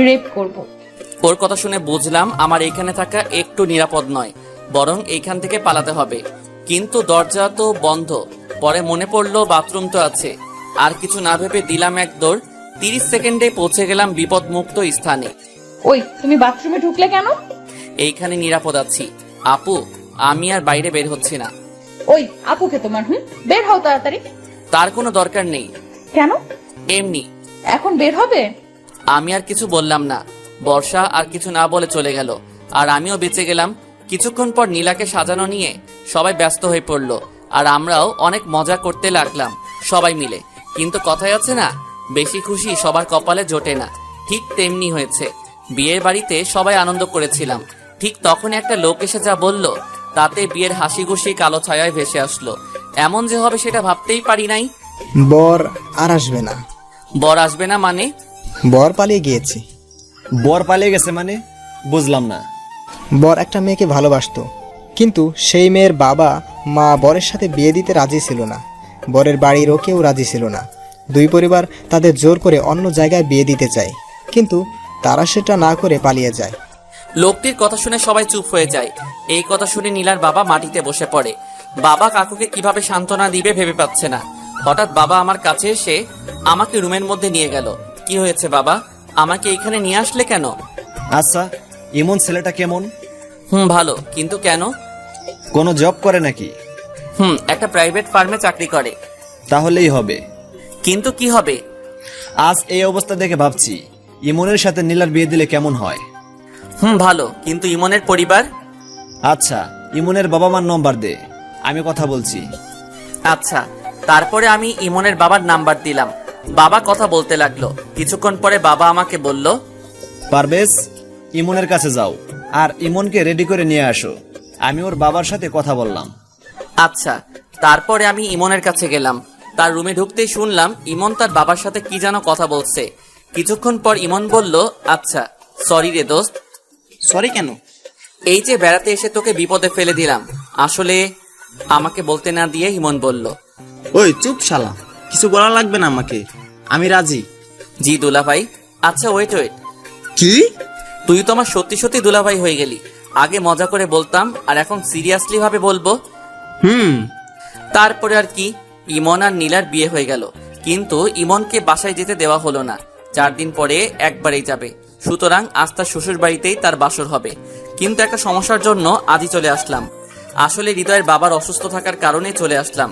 রেপ করব। ওর কথা শুনে বুঝলাম আমার এইখানে থাকা একটু নিরাপদ নয়, বরং এইখান থেকে পালাতে হবে। কিন্তু দরজা তো বন্ধ। পরে মনে পড়লো বাথরুম তো আছে। আর কিছু না ভেবে দিলাম এক দৌড়। 30 সেকেন্ডে পৌঁছে গেলাম বিপদমুক্ত স্থানে। ওই তুমি বাথরুমে ঢুকলে কেন? এইখানে নিরাপদ আছি আপু, আমি আর বাইরে বের হচ্ছি না। ওই আপুকে তোমার বের হও তাড়াতাড়ি। তার কোনো দরকার নেই। কেন? এমনি। এখন বের হবে? আমি আর কিছু বললাম না। বর্ষা আর কিছু না বলে চলে গেল আর আমিও বেঁচে গেলাম। কিছুক্ষণ পর নীলাকে সাজানো নিয়ে সবাই ব্যস্ত হয়ে পড়লো আর আমরাও অনেক মজা করতে লাগলাম সবাই মিলে। কিন্তু কথায় আছে না, বেশি খুশি সবার কপালে জোটে না। ঠিক তেমনি হয়েছে। বিয়ের বাড়িতে সবাই আনন্দ করেছিলাম, ঠিক তখন একটা লোক এসে যা বলল তাতে বিয়ের হাসি খুশি কালো ছায়ায় ভেসে আসলো। এমন যে হবে সেটা ভাবতেই পারি নাই। বর আর আসবে না। বর আসবে না মানে? বর পালিয়ে গিয়েছে। বর পালিয়ে গেছে মানে? বুঝলাম না। বর একটা মেয়েকে ভালোবাসতো, কিন্তু সেই মেয়ের বাবা মা বরের সাথে বিয়ে দিতে রাজি ছিল না। বরের বাড়িরও কেউ রাজি ছিল না। দুই পরিবার তাদের জোর করে অন্য জায়গায় বিয়ে দিতে চায়, কিন্তু তারা সেটা না করে পালিয়ে যায়। লোকটির কথা শুনে সবাই চুপ হয়ে যায়। এই কথা শুনে নীলার বাবা মাটিতে বসে পড়ে। বাবা কাকুকে কিভাবে সান্ত্বনা দিবে ভেবে পাচ্ছে না। হঠাৎ বাবা আমার কাছে এসে আমাকে রুমের মধ্যে নিয়ে গেল। কি হয়েছে বাবা, আমাকে এখানে নিয়ে আসলে কেন? আচ্ছা, এমন ছেলেটা কেমন? ভালো, কিন্তু কেন? কোনো জব করে নাকি? একটা প্রাইভেট ফার্মে চাকরি করে। তাহলেই হবে। কিন্তু কি হবে? আজ এই অবস্থা দেখে ভাবছি ইমনের সাথে নীলার বিয়ে দিলে কেমন হয়। ভালো, কিন্তু ইমনের পরিবার? আচ্ছা, ইমনের বাবা মার নম্বর দে, আমি কথা বলছি। আচ্ছা। তারপরে আমি ইমনের বাবার নাম্বার দিলাম। বাবা কথা বলতে লাগলো। কিছুক্ষণ পরে বাবা আমাকে বলল, পারভেজ, ইমনের কাছে যাও আর ইমনকে রেডি করে নিয়ে আসো। আমি ওর বাবার সাথে কথা বললাম। আচ্ছা। তারপরে আমি ইমনের কাছে গেলাম। তার রুমে ঢুকতেই শুনলাম ইমন তার বাবার সাথে কি যেন কথা বলছে। কিছুক্ষণ পর ইমন বলল, আচ্ছা সরি রে দোস্ত। সরি কেন? এই যে বেড়াতে এসে তোকে বিপদে ফেলে দিলাম। আসলে আমাকে বলতে না দিয়ে ইমন বলল, ওই চুপ শালা, কিছু বলা লাগবে না আমাকে, আমি রাজি। জি দুলাভাই। আচ্ছা ওয়েট। কি? তুই তো আমার সত্যি সত্যি দুলাভাই হয়ে গেলি। আগে মজা করে বলতাম আর এখন সিরিয়াসলি ভাবে বলবো। তারপরে আর কি, ইমন আর নীলার বিয়ে হয়ে গেল। কিন্তু ইমনকে বাসায় যেতে দেওয়া হলো না। 4 দিন পরে একবারেই যাবে, সুতরাং আজ তার শ্বশুর বাড়িতেই তার বাসর হবে। কিন্তু একটা সমস্যার জন্য আজই চলে আসলাম। আসলে হৃদয়ের বাবার অসুস্থ থাকার কারণে চলে আসলাম।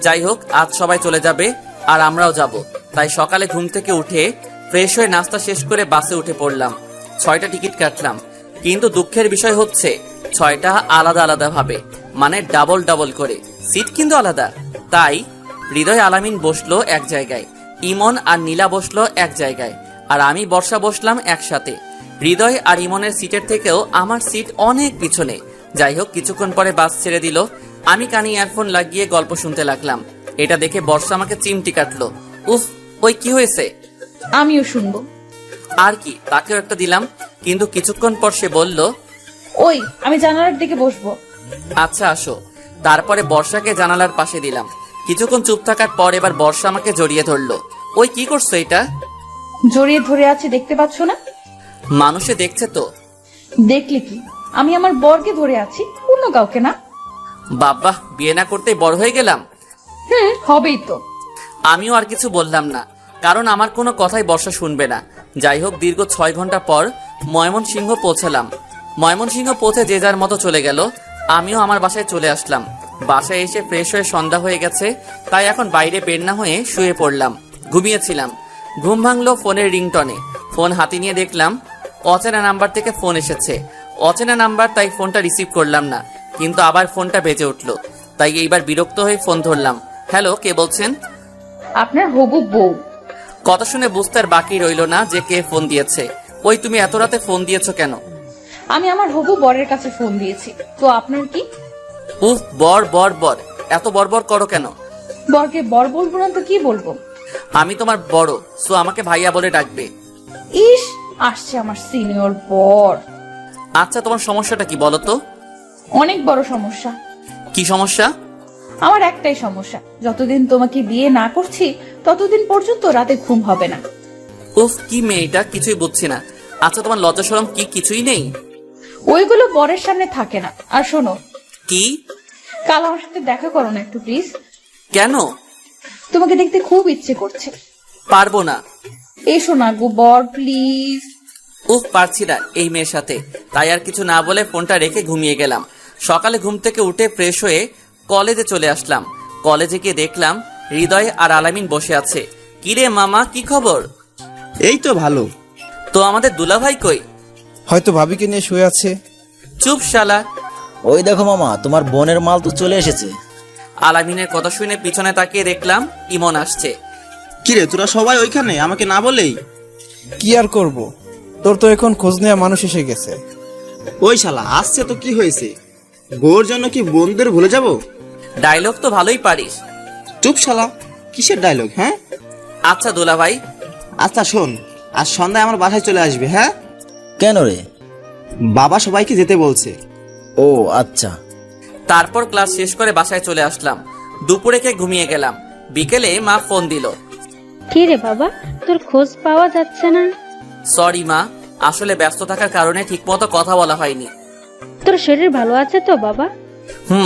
যাই হোক, আজ সবাই চলে যাবে আর আমরাও যাব। তাই সকালে ঘুম থেকে উঠে ফ্রেশ হয়ে নাস্তা শেষ করে বাসে উঠে পড়লাম। 6টা টিকিট কাটলাম, কিন্তু দুঃখের বিষয় হচ্ছে 6টা আলাদা আলাদা ভাবে, মানে ডাবল ডাবল করে সিট কিন্তু আলাদা। তাই হৃদয় আলামিন বসলো এক জায়গায়, ইমন আর নীলা বসলো এক জায়গায়, আর আমি বর্ষা বসলাম একসাথে। হৃদয় আর ইমনের সিটের থেকেও আমার সিট অনেক পিছনে। যাই হোক, কিছুক্ষণ পরে বাস ছেড়ে দিল। আমি কানে ইয়ারফোন লাগিয়ে গল্প শুনতে লাগলাম। এটা দেখে বর্ষা আমাকে চিমটি কাটলো। উফ, ও ওই কি হয়েছে? আমিও শুনবো। আর কি, তাকেও একটা দিলাম, কিন্তু কিছুক্ষণ পর সে বলল, ওই আমি জানালার দিকে বসবো। আচ্ছা আসো। তারপরে বর্ষাকে জানালার পাশে দিলাম। কিছুক্ষণ চুপ থাকার পর এবার বর্ষা আমাকে জড়িয়ে ধরলো। ওই কি করছো এটা? জড়িয়ে ধরে আছে, দেখতে পাচ্ছ না? মানুষে দেখছে তো। দেখলে কি, আমি আমার বরকে ধরে আছি, অন্য কাউকে না। বাবা, বিয়ে না করতেই বড় হয়ে গেলাম। হবেই তো। আমিও আর কিছু বললাম না, কারণ আমার কোনো কথাই বর্ষা শুনবে না। যাই হোক, দীর্ঘ 6 ঘন্টা পর ময়মনসিংহ পৌঁছালাম। ময়মনসিংহ পৌঁছে যে যার মতো চলে গেল। আমিও আমার বাসায় চলে আসলাম। বাসায় এসে ফ্রেশ হয়ে সন্ধ্যা হয়ে গেছে, তাই এখন বাইরে বের না হয়ে শুয়ে পড়লাম। ঘুমিয়েছিলাম। ঘুম ভাঙলো ফোনের রিংটনে। ফোন হাতে নিয়ে দেখলাম অচেনা নাম্বার থেকে ফোন এসেছে। অচেনা নাম্বার, তাই ফোনটা রিসিভ করলাম না, কিন্তু আবার ফোনটা বেজে উঠলো। তাই এইবার বিরক্ত হয়ে ফোন ধরলাম। হ্যালো, কে বলছেন? আপনার হবু বউ। কথা শুনে বুঝতে আর বাকি রইল না যে কে ফোন দিয়েছে। ওই তুমি এত রাতে ফোন দিয়েছো কেন? আমি আমার হবু বরের কাছে ফোন দিয়েছি, তো আপনার কি? উফ, বর বর বর, এত বরবর করো কেন? বরকে বর বলবো না তো কি বলবো? আমি তোমার বড়, সো আমাকে ভাইয়া বলে ডাকবে। ইস, আসছে আমার সিনিয়র বর। আচ্ছা, তোমার সমস্যাটা কি বলো তো? অনেক বড় সমস্যা। কি সমস্যা? আমার একটাই সমস্যা, যতদিন তোমাকে বিয়ে না করছি ততদিন পর্যন্ত রাতে ঘুম হবে না। উফ, কি মেয়েটা, কিছুই বুঝছি না। আচ্ছা, তোমার লজ্জা শরম কি কিছুই নেই? ওইগুলো বরের সামনে থাকে না। আর শোনো, কি? কাল আমার সাথে দেখা করো না একটু প্লিজ। কেন? তোমাকে দেখতে খুব ইচ্ছে করছে। পারবো না। এসো না গো বর, প্লিজ। উফ, পারছি না এই মেয়ের সাথে। তাই আর কিছু না বলে ফোনটা রেখে ঘুমিয়ে গেলাম। সকালে ঘুম থেকে উঠে ফ্রেশ হয়ে কলেজে চলে আসলাম। কলেজে গিয়ে দেখলাম হৃদয় আর আলামিন বসে আছে। কিরে মামা, কি খবর? এই তো ভালো। তো আমাদের দুলাভাই কই? হয়তো ভাবিকে নিয়ে শুয়ে আছে। চুপ শালা। ওই দেখো মামা, তোমার বোনের মাল তো চলে এসেছে। আলামিনের কথা শুনে পিছনে তাকিয়ে দেখলাম ইমন আসছে। কিরে, তোরা সবাই ওইখানে, আমাকে না বলেই? কি আর করব, তোর তো এখন খোঁজ নেওয়া মানুষ এসে গেছে। ওই শালা আসছে তো কি হয়েছে? বউর জন্য কি বন্ধুদের ভুলে যাব? ডায়লগ তো ভালোই পারিস। চুপ শালা, কিসের ডায়লগ? হ্যাঁ আচ্ছা দুলাভাই। আচ্ছা শোন, আজ সন্ধ্যায় আমার বাসায় চলে আসবে। হ্যাঁ? কেন রে? বাবা সবাইকে যেতে বলছে। ও আচ্ছা। তারপর ক্লাস শেষ করে বাসায় চলে আসলাম। দুপুরে খেয়ে ঘুমিয়ে গেলাম। বিকেলে মা ফোন দিল। কি রে বাবা, তোর খোঁজ পাওয়া যাচ্ছে না? সরি মা, আসলে ব্যস্ত থাকার কারণে ঠিকমতো কথা বলা হয়নি। তোর শরীর ভালো আছে তো বাবা?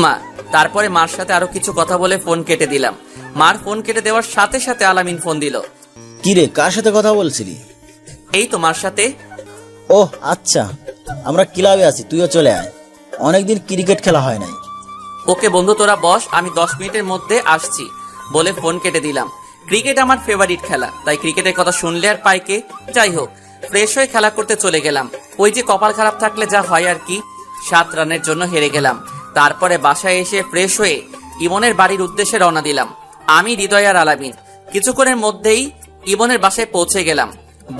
মা। তারপরে মার সাথে আরো কিছু কথা বলে ফোন কেটে দিলাম। মার ফোন কেটে দেওয়ার সাথে সাথে আলামিন ফোন দিল। কিরে, কার সাথে কথা বলছিলি? এই তো মার সাথে। ওহ আচ্ছা, আমরা ক্লাবে আছি, তুইও চলে আয়। অনেকদিন ক্রিকেট খেলা হয় নাই। ওকে বন্ধু, তোরা বস, আমি 10 মিনিটের মধ্যে আসছি বলে ফোন কেটে দিলাম। ক্রিকেট আমার ফেভারিট খেলা, তাই ক্রিকেটের কথা শুনলে আর পাই কে। যাই হোক, ফ্রেশ হয়ে খেলা করতে চলে গেলাম। ওই যে কপাল খারাপ থাকলে যা হয় আর কি। 7 রানের জন্য হেরে গেলাম। তারপরে বাসায় এসে ফ্রেশ হয়ে ইমনের বাড়ির উদ্দেশ্যে রওনা দিলাম। আমি, হৃদয় আর আলামিন। কিছুক্ষণের মধ্যেই ইমনের বাসায় পৌঁছে গেলাম।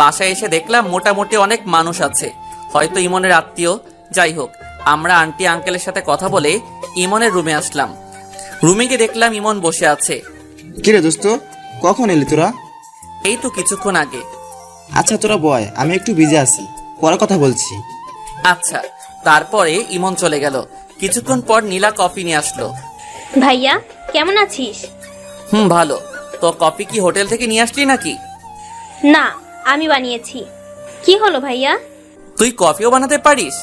বাসায় এসে দেখলাম মোটামুটি অনেক মানুষ আছে, হয়তো ইমনের আত্মীয়। যাই হোক, আমরা আন্টি আঙ্কেলের সাথে কথা বলে ইমনের রুমে আসলাম। রুমে গিয়ে দেখলাম ইমন বসে আছে। কিরে দোস্ত, কখন এলি তোরা? এই তো কিছুক্ষণ আগে। আচ্ছা তোরা বয়, আমি একটু বিজি আছি, পরে কথা বলছি। আচ্ছা। তারপরে ইমন চলে গেল। কিছুক্ষণ পর নীলা কফি নিয়ে আসলো। ভাইয়া কেমন আছিস? ভালো। তো কফি কি হোটেল থেকে নিয়ে আসলি নাকি? না, আমি বানিয়েছি। কি হলো ভাইয়া? তুই কফিও বানাতে পারিস?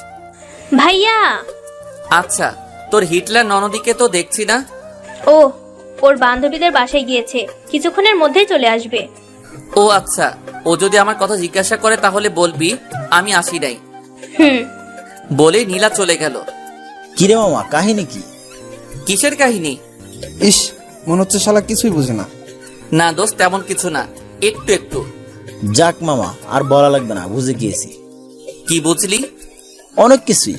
ভাইয়া। আচ্ছা, তোর হিটলার ননদিকে তো দেখছি না। ও, ওর বান্ধবীদের বাসায় গিয়েছে, কিছুক্ষণের মধ্যেই চলে আসবে। ও আচ্ছা, ও যদি আমার কথা জিজ্ঞাসা করে তাহলে বলবি আমি আসি নাই। বলে নীলা চলে গেল। কিরে মামা, কাহিনী কি? কিসের কাহিনী? ইস, মনে হচ্ছে শালা কিছুই বুঝে না। না দোস্ত, তেমন কিছু না, একটু একটু। যাক মামা, আর বলা লাগবে না, বুঝে গিয়েছি। কি বুঝলি? অনেক কিছুই।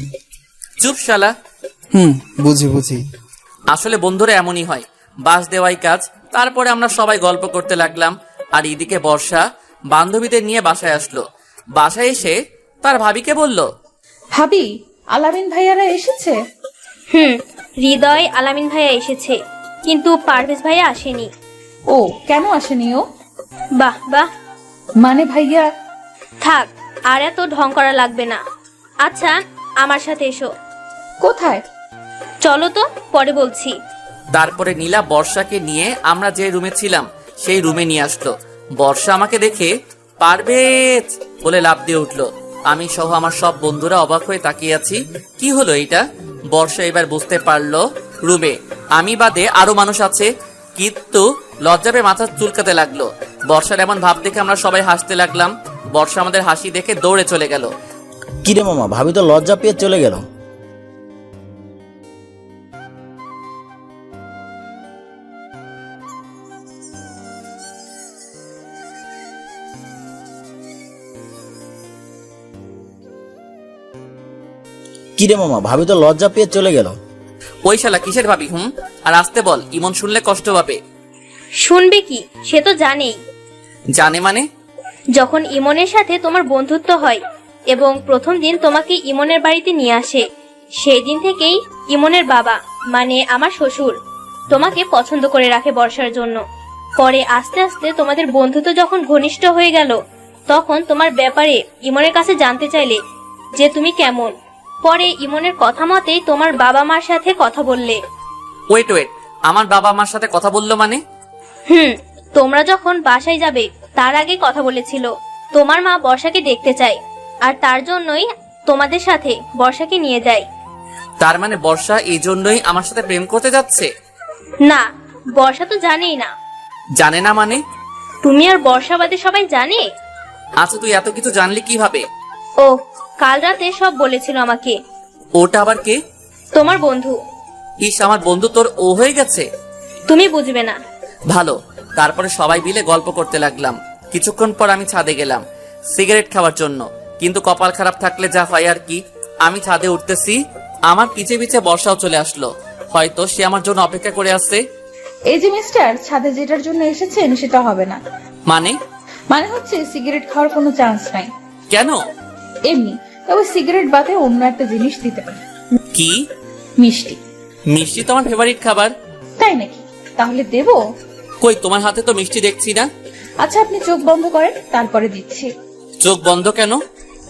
চুপ শালা। বুঝি। আসলে বন্ধুরা এমনই হয়, বাস দেওয়াই কাজ। তারপরে আমরা সবাই গল্প করতে লাগলাম। আর এদিকে বর্ষা বান্ধবীদের নিয়ে বাসায় আসলো। বাসায় এসে তার ভাবিকে বলল, ভাবি, আলামিন ভাইয়ারা এসেছে। হৃদয় আলামিন ভাইয়া এসেছে, কিন্তু পারভেজ ভাইয়া আসেনি। ও, কেন আসেনি ও? বাহ বাহ। মানে ভাইয়া, থাক, আর এত ঢং করা লাগবে না। আচ্ছা, আমার সাথে এসো। কোথায়? চলো তো, পরে বলছি। তারপরে নীলা বর্ষাকে নিয়ে আমরা যে রুমে ছিলাম সেই রুমে নিয়ে আসলো। বর্ষা আমাকে দেখে পারভেজ বলে লাফ দিয়ে উঠলো। আমি সহ আমার সব বন্ধুরা অবাক হয়ে তাকিয়ে আছি, কি হলো এটা? বর্ষা এবার বুঝতে পারলো রুমে আমি বাদে আরো মানুষ আছে, কিন্তু লজ্জা পেয়ে মাথা চুলকাতে লাগলো। বর্ষার এমন ভাব দেখে আমরা সবাই হাসতে লাগলাম। বর্ষা আমাদের হাসি দেখে দৌড়ে চলে গেল। কিরে মামা, ভাবি তো লজ্জা পেয়ে চলে গেল। কিরে মামা, ভাবি তো লজ্জা পেয়ে চলে গেল। ওই শালা কিসের ভাবি? আর আসতে বল, ইমন শুনলে কষ্ট পাবে। শুনবে কি, সে তো জানেই। জানে মানে? যখন ইমনের সাথে তোমার বন্ধুত্ব হয় এবং প্রথম দিন তোমাকে ইমনের বাড়িতে নিয়ে আসে, সেই দিন থেকেই ইমনের বাবা মানে আমার শ্বশুর তোমাকে পছন্দ করে রাখে বর্ষার জন্য। পরে আস্তে আস্তে তোমাদের বন্ধুত্ব যখন ঘনিষ্ঠ হয়ে গেল, তখন তোমার ব্যাপারে ইমনের কাছে জানতে চাইলে যে তুমি কেমন। পরে ইমনের কথা মতেই তোমার বাবা মার সাথে কথা বললে। ওয়েট, আমার বাবা মার সাথে কথা বললো মানে? তোমরা যখন বাসায় যাবে তার আগে কথা বলেছিল। তোমার মা বর্ষাকে দেখতে চায়, আর তার জন্যই তোমাদের সাথে বর্ষাকে নিয়ে যায়। তার মানে বর্ষা এই জন্যই আমার সাথে প্রেম করতে যাচ্ছে? না, বর্ষা তো জানেই না। জানে না মানে? তুমি আর বর্ষা বাদে সবাই জানে। আচ্ছা, তুই এত কিছু জানলি কিভাবে? ও, কাল রাতে সব বলেছিল আমাকে। ওটা আবার কে? তোমার বন্ধু। ইস, আমার বন্ধু তোর ও হয়ে গেছে? তুমি বুঝবে না। ভালো। তারপরে সবাই মিলে গল্প করতে লাগলাম। কিছুক্ষণ পর আমি ছাদে গেলাম সিগারেট খাওয়ার জন্য, কিন্তু কপাল খারাপ থাকলে যা হয় আর কি। আমি ছাদে উঠতেছি, আমার পিছে পিছে বর্ষাও চলে আসলো। হয়তো সে আমার জন্য অপেক্ষা করে আসছে। এই যে মিস্টার, ছাদে যেটার জন্য এসেছেন সেটা হবে না। মানে হচ্ছে সিগারেট খাওয়ার কোনো চান্স নাই। কেন? এমনি, তবে সিগারেট বাদে অন্য একটা জিনিস দিতে পারি। কি? মিষ্টি। মিষ্টি তো আমার ফেভারিট খাবার। তাই নাকি? তাহলে দেবো? কই, তোমার হাতে তো মিষ্টি দেখছি না। আচ্ছা, আপনি চোখ বন্ধ করেন, তারপরে দিচ্ছি। চোখ বন্ধ কেন?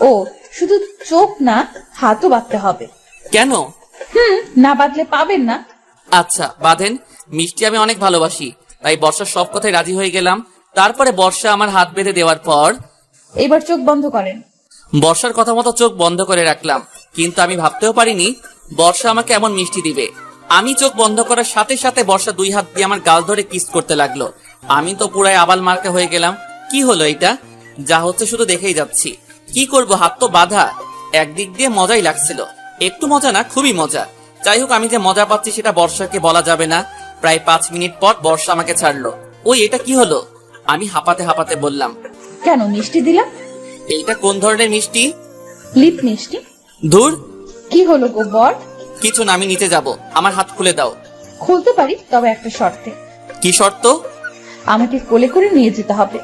ও, শুধু চোখ না, হাতও বাঁধতে হবে। কেন? না বাঁধলে পাবেন না। আচ্ছা, বাঁধেন। মিষ্টি আমি অনেক ভালোবাসি, তাই বর্ষার সব কথায় রাজি হয়ে গেলাম। তারপরে বর্ষা আমার হাত বেঁধে দেওয়ার পর এবার চোখ বন্ধ করেন। বর্ষার কথা মতো চোখ বন্ধ করে রাখলাম, কিন্তু আমি ভাবতেও পারিনি বর্ষা আমাকে এমন মিষ্টি দিবে। আমি চোখ বন্ধ করার সাথে সাথে বর্ষা 2 হাত দিয়ে আমার গাল ধরে কিস করতে লাগলো। আমি তো পুরাই আবাল মার্কা হয়ে গেলাম। কি হলো এটা? যা হচ্ছে শুধু দেখেই যাচ্ছি। কি করব, হাত তো বাঁধা। একদিক দিয়ে মজাই লাগছিল, একটু মজা না, খুবই মজা। যাই হোক, আমি যে মজা পাচ্ছি সেটা বর্ষাকে বলা যাবে না। প্রায় 5 মিনিট পর বর্ষা আমাকে ছাড়লো। ওই, এটা কি হলো? আমি হাঁপাতে হাঁপাতে বললাম, কেন মিষ্টি দিলাম? এইটা কোন ধরনের মিষ্টি? লিপ মিষ্টি। ধুর, কি হলো গো বর? কিছু না, আমি নিচে যাব। আমার হাত খুলে দাও। খুলতে পারি, তবে একটা শর্তে। কি শর্ত? আমাকে কোলে করে নিয়ে যেতে হবে।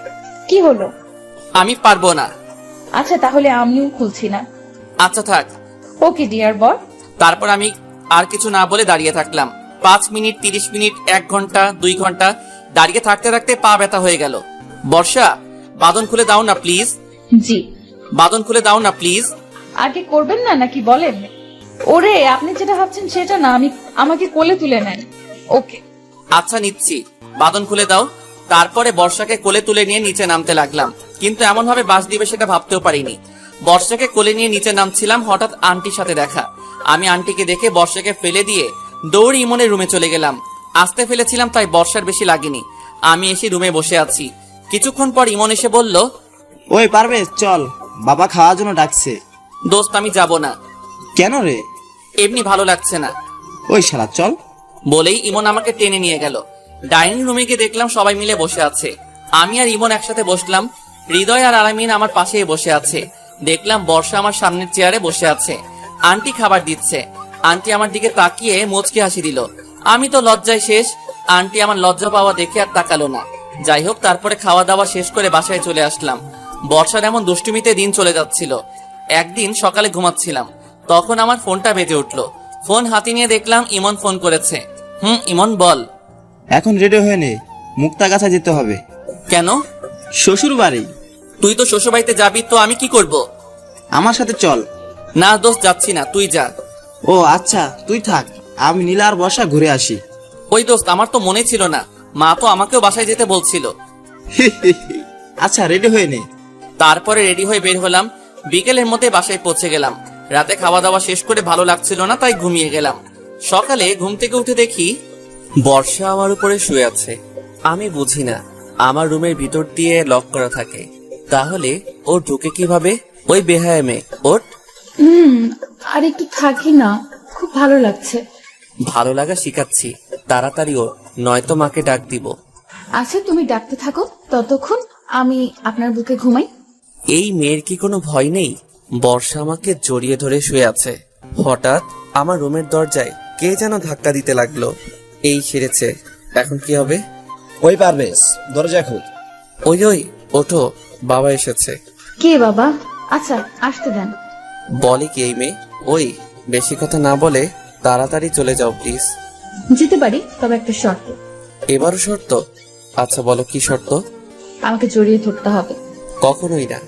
কি হলো? আমি পারবো না। আচ্ছা, তাহলে আমিও খুলছি না। আচ্ছা থাক। ওকে ডিয়ার বর। তারপর আমি আর কিছু না বলে দাঁড়িয়ে থাকলাম। 5 মিনিট, 30 মিনিট, 1 ঘন্টা, 2 ঘন্টা দাঁড়িয়ে থাকতে থাকতে পা ব্যথা হয়ে গেল। বর্ষা, বাঁধন খুলে দাও না প্লিজ। জি। বাঁধন খুলে দাও না প্লিজ। আগে করবেন না নাকি বলেন? ওরে, আপনি যেটা ভাবছেন সেটা না, আমাকে কোলে তুলে নেন। ওকে। আচ্ছা, নিচ্ছি। বাঁধন খুলে দাও। তারপরে বর্ষাকে কোলে তুলে নিয়ে নিচে নামতে লাগলাম, কিন্তু এমন ভাবে বাস দিবে সেটা ভাবতেও পারিনি। বর্ষাকে কোলে নিয়ে নিচে নামছিলাম, হঠাৎ আন্টির সাথে দেখা। আমি আন্টিকে দেখে বর্ষাকে ফেলে দিয়ে দৌড়ে ইমনের রুমে চলে গেলাম। আসতে ফেলেছিলাম তাই বর্ষার বেশি লাগেনি। আমি এসে রুমে বসে আছি। কিছুক্ষণ পর ইমন এসে বলল, ওই পারভেজ, চল, বাবা খাওয়ার জন্য ডাকছে। দোস্ত, আমি যাব না। কেন রে? এমনি ভালো লাগছে না। ওই শালা, চল। বলেই ইমন আমাকে টেনে নিয়ে গেল। ডাইনিং রুমে গিয়ে দেখলাম সবাই মিলে বসে আছে। আমি আর ইমন একসাথে বসলাম। হৃদয় আর আলামিন আমার পাশেই বসে আছে। দেখলাম বর্ষা আমার সামনের চেয়ারে বসে আছে। আন্টি খাবার দিচ্ছে। আন্টি আমার দিকে তাকিয়ে মুচকি হাসি দিল। আমি তো লজ্জায় শেষ। আন্টি আমার লজ্জা পাওয়া দেখে আর তাকালো না। যাই হোক, তারপরে খাওয়া দাওয়া শেষ করে বাসায় চলে আসলাম। বর্ষার এমন দুষ্টুমিতে দিন চলে যাচ্ছিল। একদিন সকালে ঘুমাচ্ছিলাম, তখন আমার ফোনটা বেজে উঠলো। ফোন হাতে নিয়ে দেখলাম ইমন ফোন করেছে। ইমন বল। এখন রেডি হয়ে নে, মুক্তাগাছা যেতে হবে। কেন? শ্বশুর বাড়ি। তুই তো শ্বশুরবাড়িতে যাবি, তো আমি কি করব? আমার সাথে চল। না দোস্ত, যাচ্ছি না, তুই যা। ও আচ্ছা, তুই থাক, আমি নীলা আর বর্ষা ঘুরে আসি। ওই দোস্ত, আমার তো মনে ছিল না, মা তো আমাকেও বাসায় যেতে বলছিল। আচ্ছা, রেডি হয়ে নে। তারপরে রেডি হয়ে বের হলাম। বিকেলের মধ্যে বাসায় পৌঁছে গেলাম। রাতে খাওয়া দাওয়া শেষ করে ভালো লাগছিল না, তাই ঘুমিয়ে গেলাম। সকালে ঘুম থেকে উঠে দেখি বর্ষা আমার উপরে শুয়ে আছে। আমি বুঝি না, আমার রুমের ভিতর দিয়ে লক করা থাকে, তাহলে ও ঢুকে কিভাবে? ওই বেহায়া মেয়ে, ওর আর একটু থাকি না, খুব ভালো লাগছে। ভালো লাগা শিখাচ্ছি, তাড়াতাড়ি ও, নয়তো মাকে ডাক দিব। আচ্ছা, তুমি ডাকতে থাকো, ততক্ষণ আমি আপনার বুকে ঘুমাই। এই মেয়ের কি কোনো ভয় নেই? বর্ষা আমাকে জড়িয়ে ধরে শুয়ে আছে। হঠাৎ আমার রুমের দরজায় কে যেন ধাক্কা দিতে লাগলো। এই সেরেছে, এখন কি হবে? ওই পারভেজ, দরজা খুল। ওই ওই, ওঠো, বাবা এসেছে। কে বাবা? আচ্ছা, আসতে দেন। বলে কি এই মেয়ে? ওই, বেশি কথা না বলে তাড়াতাড়ি চলে যাও প্লিজ। যেতে পারি, তবে একটা শর্ত। এবারও শর্ত? আচ্ছা বলো, কি শর্ত? আমাকে জড়িয়ে ধরতে হবে। কখনোই না।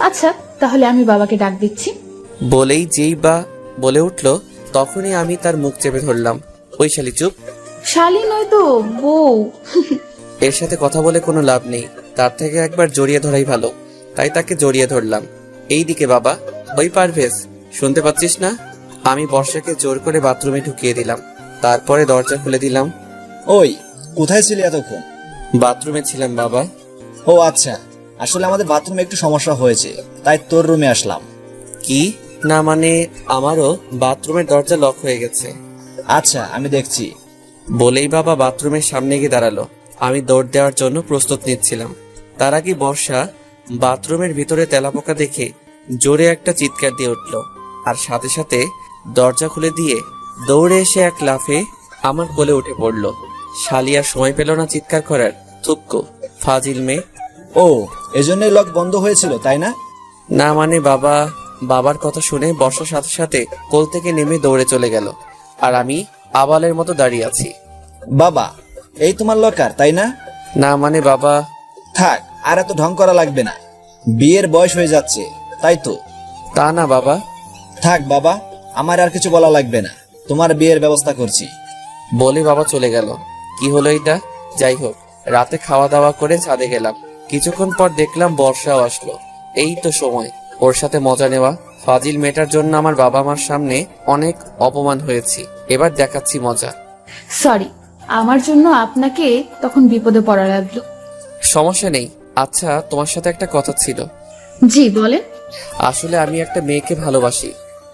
আচ্ছা, তাহলে আমি বাবাকে ডাক দিচ্ছি। বলেই যেই বা বলে উঠলো, তখনই আমি তার মুখ চেপে ধরলাম। ওই শালি চুপ। শালি নয় তো, বউ। এর সাথে কথা বলে কোনো লাভ নেই, তার থেকে একবার জড়িয়ে ধরাই ভালো। তাই তাকে জড়িয়ে ধরলাম। এইদিকে বাবা, ওই পারভেজ, শুনতে পাচ্ছিস না? আমি বর্ষাকে জোর করে বাথরুমে ঢুকিয়ে দিলাম, তারপরে দরজা খুলে দিলাম। ওই, কোথায় ছিলি এতক্ষণ? বাথরুমে ছিলাম বাবা। ও আচ্ছা, আসলে আমাদের বাথরুমে একটু সমস্যা হয়েছে, তাই তোর রুমে আসলাম। কি? না মানে, আমারও বাথরুমের দরজা লক হয়ে গেছে। আচ্ছা, আমি দেখছি। বলেই বাবা বাথরুমের সামনে গিয়ে দাঁড়ালো। আমি দৌড় দেওয়ার জন্য প্রস্তুত নিচ্ছিলাম। তার আগে বর্ষা বাথরুমের ভিতরে তেলাপোকা দেখে জোরে একটা চিৎকার দিয়ে উঠল, আর সাথে সাথে দরজা খুলে দিয়ে দৌড়ে এসে এক লাফে আমার কোলে উঠে পড়ল। শালিয়া সময় পেল না চিৎকার করার। থুপকো, ফাজিল মেয়ে। ও, এজন্যই লক বন্ধ হয়েছিল, তাই না? না মানে বাবা, বাবার কথা শুনে বর্ষার সাথে সাথে কোল থেকে নেমে দৌড়ে চলে গেল, আর আমি আবালের মতো দাঁড়িয়ে আছি। বাবা, এই তোমার লকার, তাই না? না মানে বাবা। থাক, আর এত ঢং করা লাগবে না, বিয়ের বয়স হয়ে যাচ্ছে, তাই তো? তা না বাবা। থাক বাবা, আমার আর কিছু বলা লাগবে না, তোমার বিয়ের ব্যবস্থা করছি। বলে বাবা চলে গেল। কি হলো এটা? যাই হোক, রাতে খাওয়া দাওয়া করে ছাদে গেলাম। কিছুক্ষণ পর দেখলাম বর্ষাও আসলো। এই তো সময় ওর সাথে মজা নেওয়া। ফাজিল মেয়েটার জন্য আমার বাবা মার সামনে অনেক অপমান হয়েছি, এবার দেখাচ্ছি মজা। সরি, আমার জন্য আপনাকে তখন বিপদে পড়া লাগলো। সমস্যা নেই। আচ্ছা, তোমার সাথে একটা কথা ছিল। জি বলেন। আসলে আমি একটা মেয়েকে ভালোবাসি,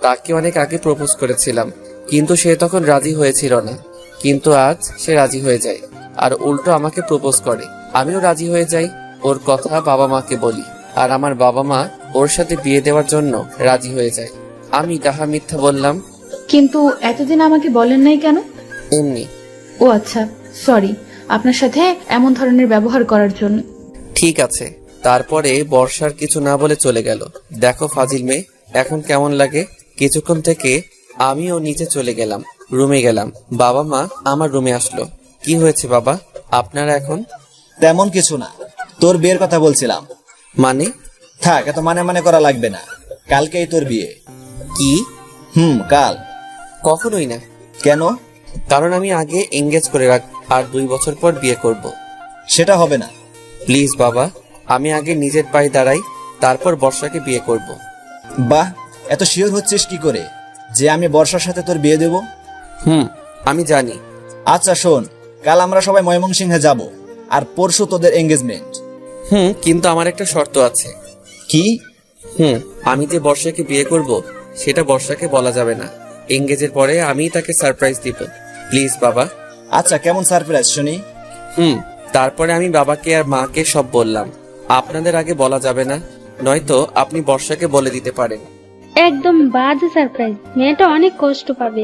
তাকে অনেক আগে প্রপোজ করেছিলাম, কিন্তু সে তখন রাজি হয়েছিল না। কিন্তু আজ সে রাজি হয়ে যায়, আর উল্টো আমাকে প্রপোজ করে। আমিও রাজি হয়ে যাই। ওর কথা বাবা মাকে বলি, আর আমার বাবা মা ওর সাথে বিয়ে দেওয়ার জন্য রাজি হয়ে যায়। আমি ডাহা মিথ্যা বললাম। কিন্তু এতদিন আমাকে বলেন নাই কেন? এমনি। ও আচ্ছা, সরি আপনার সাথে এমন ধরনের ব্যবহার করার জন্য। ঠিক আছে। তারপরে বর্ষার কিছু না বলে চলে গেল। দেখো ফাজিল মেয়ে, এখন কেমন লাগে? কিছুক্ষণ থেকে আমিও নিচে চলে গেলাম, রুমে গেলাম। বাবা মা আমার রুমে আসলো। কি হয়েছে বাবা, আপনারা এখন? তেমন কিছু না, তোর বিয়ের কথা বলছিলাম। মানে? থাক, এত মানে মানে করা লাগবে না, কালকেই তোর বিয়ে। কি? কাল। কখনোই না। কেন? কারণ আমি আগে এঙ্গেজ করে রাখ, আর 2 বছর পর বিয়ে করব। সেটা হবে না। প্লিজ বাবা, আমি আগে নিজের পায়ে দাঁড়াই, তারপর বর্ষাকে বিয়ে করব। বাহ, এত শিওর হচ্ছিস কি করে যে আমি বর্ষার সাথে তোর বিয়ে দেব? আমি জানি। আচ্ছা শোন, কাল আমরা সবাই ময়মনসিংহে যাব, আর পরশু তোদের এঙ্গেজমেন্ট। কিন্তু আমার একটা শর্ত আছে। কি? আমি যে বর্ষাকে বিয়ে করব সেটা বর্ষাকে বলা যাবে না। এঙ্গেজের পরে আমি তাকে সারপ্রাইজ দিব। প্লিজ বাবা। আচ্ছা, কেমন সারপ্রাইজ শুনি? তারপরে আমি বাবাকে আর মাকে সব বললাম। আপনাদের আগে বলা যাবে না, নয়তো আপনি বর্ষাকে বলে দিতে পারেন। একদম বাজে সারপ্রাইজ, মেয়েটা অনেক কষ্ট পাবে।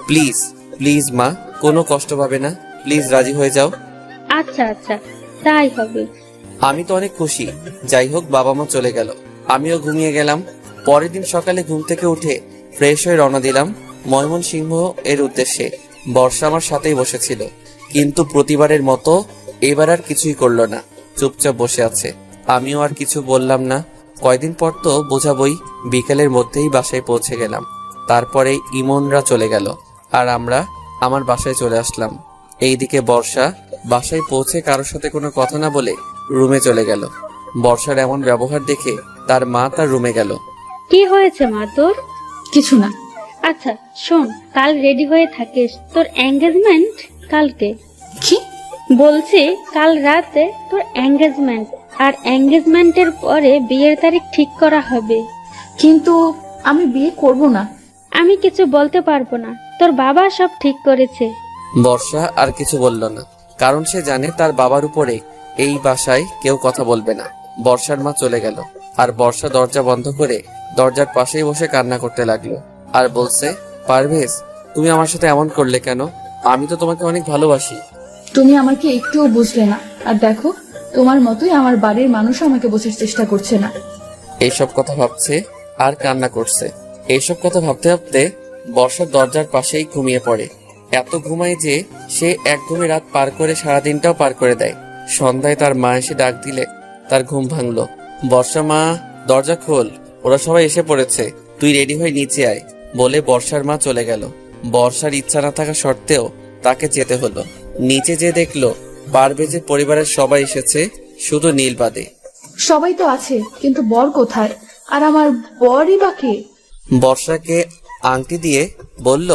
প্লিজ প্লিজ মা, কোনো কষ্ট পাবে না, প্লিজ রাজি হয়ে যাও। আচ্ছা আচ্ছা, তাই হবে। আমি তো অনেক খুশি। যাই হোক, বাবা মা চলে গেল, আমিও ঘুমিয়ে গেলাম। পরের দিন সকালে ঘুম থেকে উঠে ফ্রেশ হয়ে রওনা দিলাম ময়মনসিংহ এর উদ্দেশ্যে। বর্ষা আমার সাথেই বসেছিল, কিন্তু প্রতিবারের মতো এবার আর কিছুই করলো না, চুপচাপ বসে আছে। আমিও আর কিছু বললাম না। কয়দিন পর তো বোঝাবই, বিকেলের মধ্যেই বাসায় পৌঁছে গেলাম। তারপরে ইমনরা চলে গেল আর আমরা আমার বাসায় চলে আসলাম। এইদিকে বর্ষা বাসায় পৌঁছে কারোর সাথে কোনো কথা না বলে রুমে চলে গেল। বর্ষার এমন ব্যবহার দেখে তার মা তার রুমে গেল। কি হয়েছে মা তোর? কিছু না। আচ্ছা শোন, কাল রেডি হয়ে থাকিস, তোর এঙ্গেজমেন্ট কালকে। কি বলছি কাল রাতে তোর এঙ্গেজমেন্ট, আর এঙ্গেজমেন্টের পরে বিয়ের তারিখ ঠিক করা হবে। কিন্তু আমি বিয়ে করব না। আমি কিছু বলতে পারবো না, তোর বাবা সব ঠিক করেছে। বর্ষা আর কিছু বলল না, কারণ সে জানে তার বাবার উপরে এই বাসায় কেউ কথা বলবে না। বর্ষার মা চলে গেল আর বর্ষা দরজা বন্ধ করে দরজার পাশেই বসে কান্না করতে লাগলো আর বলছে, পারভেজ তুমি আমার সাথে এমন করলে কেন? আমি তো তোমাকে অনেক ভালোবাসি। তুমি আমাকে একটুও বুঝলে না। আর দেখো, তোমার মতোই আমার বাড়ির মানুষ আমাকে বোঝার চেষ্টা করছে না। এইসব কথা ভাবছে আর কান্না করছে। এইসব কথা ভাবতে ভাবতে বর্ষার দরজার পাশেই ঘুমিয়ে পড়ে। এত ঘুমায় যে সে এক ঘুমে রাত পার করে সারাদিনটাও পার করে দেয়। সন্ধ্যায় তার মা এসে ডাক দিলে তার ঘুম ভাঙলো। বর্ষা, মা দরজা খোল, ওরা সবাই এসে পড়েছে, তুই রেডি হয়ে নিচে আয় বলে বর্ষার মা চলে গেল। বর্ষার ইচ্ছা না থাকা সত্ত্বেও তাকে যেতে হলো। নিচে যে দেখলো পারভেজের পরিবারের সবাই এসেছে, শুধু নীল বাদে। সবাই তো আছে, কিন্তু বর কোথায়? আর আমার বরই বা কে? বর্ষাকে আংটি দিয়ে বলল,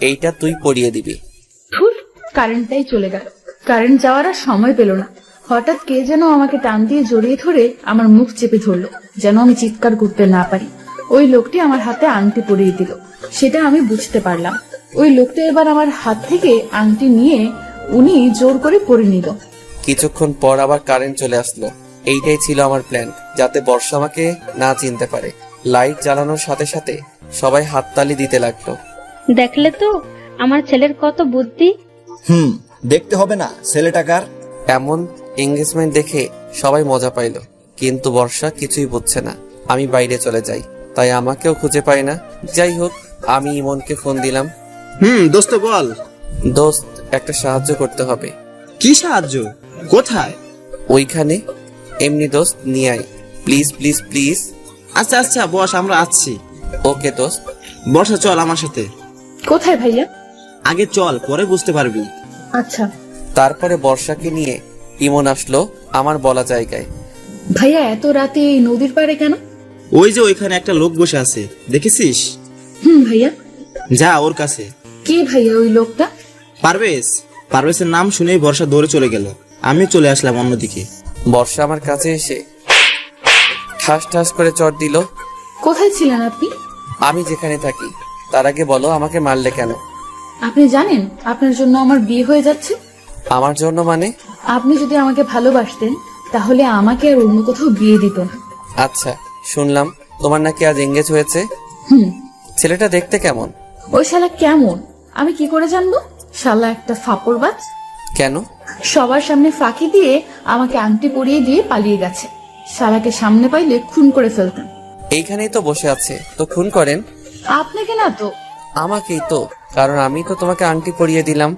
এইটা তুই পরিয়ে দিবি। ধুর, কারেন্টটাই চলে গেল। কারেন্ট যাওয়ার আর সময় পেল না। হঠাৎ কে যেন আমাকে টান দিয়ে জড়িয়ে ধরে আমার মুখ চেপে ধরলো, যেন আমি চিৎকার করতে না পারি। ওই লোকটি আমার হাতে আংটি পরিয়ে দিল, সেটা আমি বুঝতে পারলাম। ওই লোকটা এবার আমার হাত থেকে আংটি নিয়ে উনি জোর করে পরে নিল। কিছুক্ষণ পর আবার কারেন্ট চলে আসলো। এইটাই ছিল আমার প্ল্যান, যাতে বর্ষা আমাকে না চিনতে পারে। লাইট জ্বালানোর সাথে সাথে সবাই হাততালি দিতে লাগলো। দেখলে তো আমার ছেলের কত বুদ্ধি। দেখতে হবে না ছেলেটাকার। এমন এঙ্গেজমেন্ট দেখে সবাই মজা পাইল, কিন্তু বর্ষা কিছুই বুঝছে না। আমি বাইরে চলে যাই, তাই আমাকেও খুঁজে পাই না। যাই হোক, আমি ইমনকে ফোন দিলাম। দোস্ত বল। দোস্ত, একটা সাহায্য করতে হবে। কি সাহায্য? কোথায়? ওইখানে। এমনি দোস্ত, নিয়ে আয় প্লিজ প্লিজ প্লিজ। আচ্ছা আচ্ছা বস, আমরা আসছি। ওকে দোস্ত। বর্ষা চল আমার সাথে। কোথায় ভাইয়া? আগে চল, পরে বুঝতে পারবি। আচ্ছা। তারপরে বর্ষাকে নিয়ে ইমন আসলো আমার বলা জায়গায়। ভাইয়া এত রাতে এই নদীর পাড়ে কেন? ওই যে ওইখানে একটা লোক বসে আছে, দেখেছিস? ভাইয়া। যা ওর কাছে। কে ভাইয়া ওই লোকটা? পারভেজ। পারভেজের নাম শুনেই বর্ষা দৌড়ে চলে গেল। আমি চলে আসলাম অন্যদিকে। বর্ষা আমার কাছে এসে ঠাস ঠাস করে চড় দিল। কোথায় ছিলেন আপনি? আমি যেখানে থাকি। তার আগে বলো, আমাকে মারলে কেন? আপনি জানেন আপনার জন্য আমার বিয়ে হয়ে যাচ্ছে? আমার জন্য মানে? আপনি যদি আমাকে ভালোবাসতেন তাহলে আমাকে আর অন্য কোথাও বিয়ে দিত না। আচ্ছা, শুনলাম তোমার নাকি আজ এঙ্গেজ হয়েছে। ছেলেটা দেখতে কেমন? ওই শালা কেমন আমি কি করে জানবো? শালা একটা ফাপড়বাজ। কেন? সবার সামনে ফাঁকি দিয়ে আমাকে আংটি পরিয়ে দিয়ে পালিয়ে গেছে। শালাকে সামনে পাইলে খুন করে ফেলতাম। এইখানেই তো বসে আছে, তো খুন করেন। আপনাকে না তো। আমাকেই তো, কারণ আমি তো তোমাকে আংটি পরিয়ে দিলাম।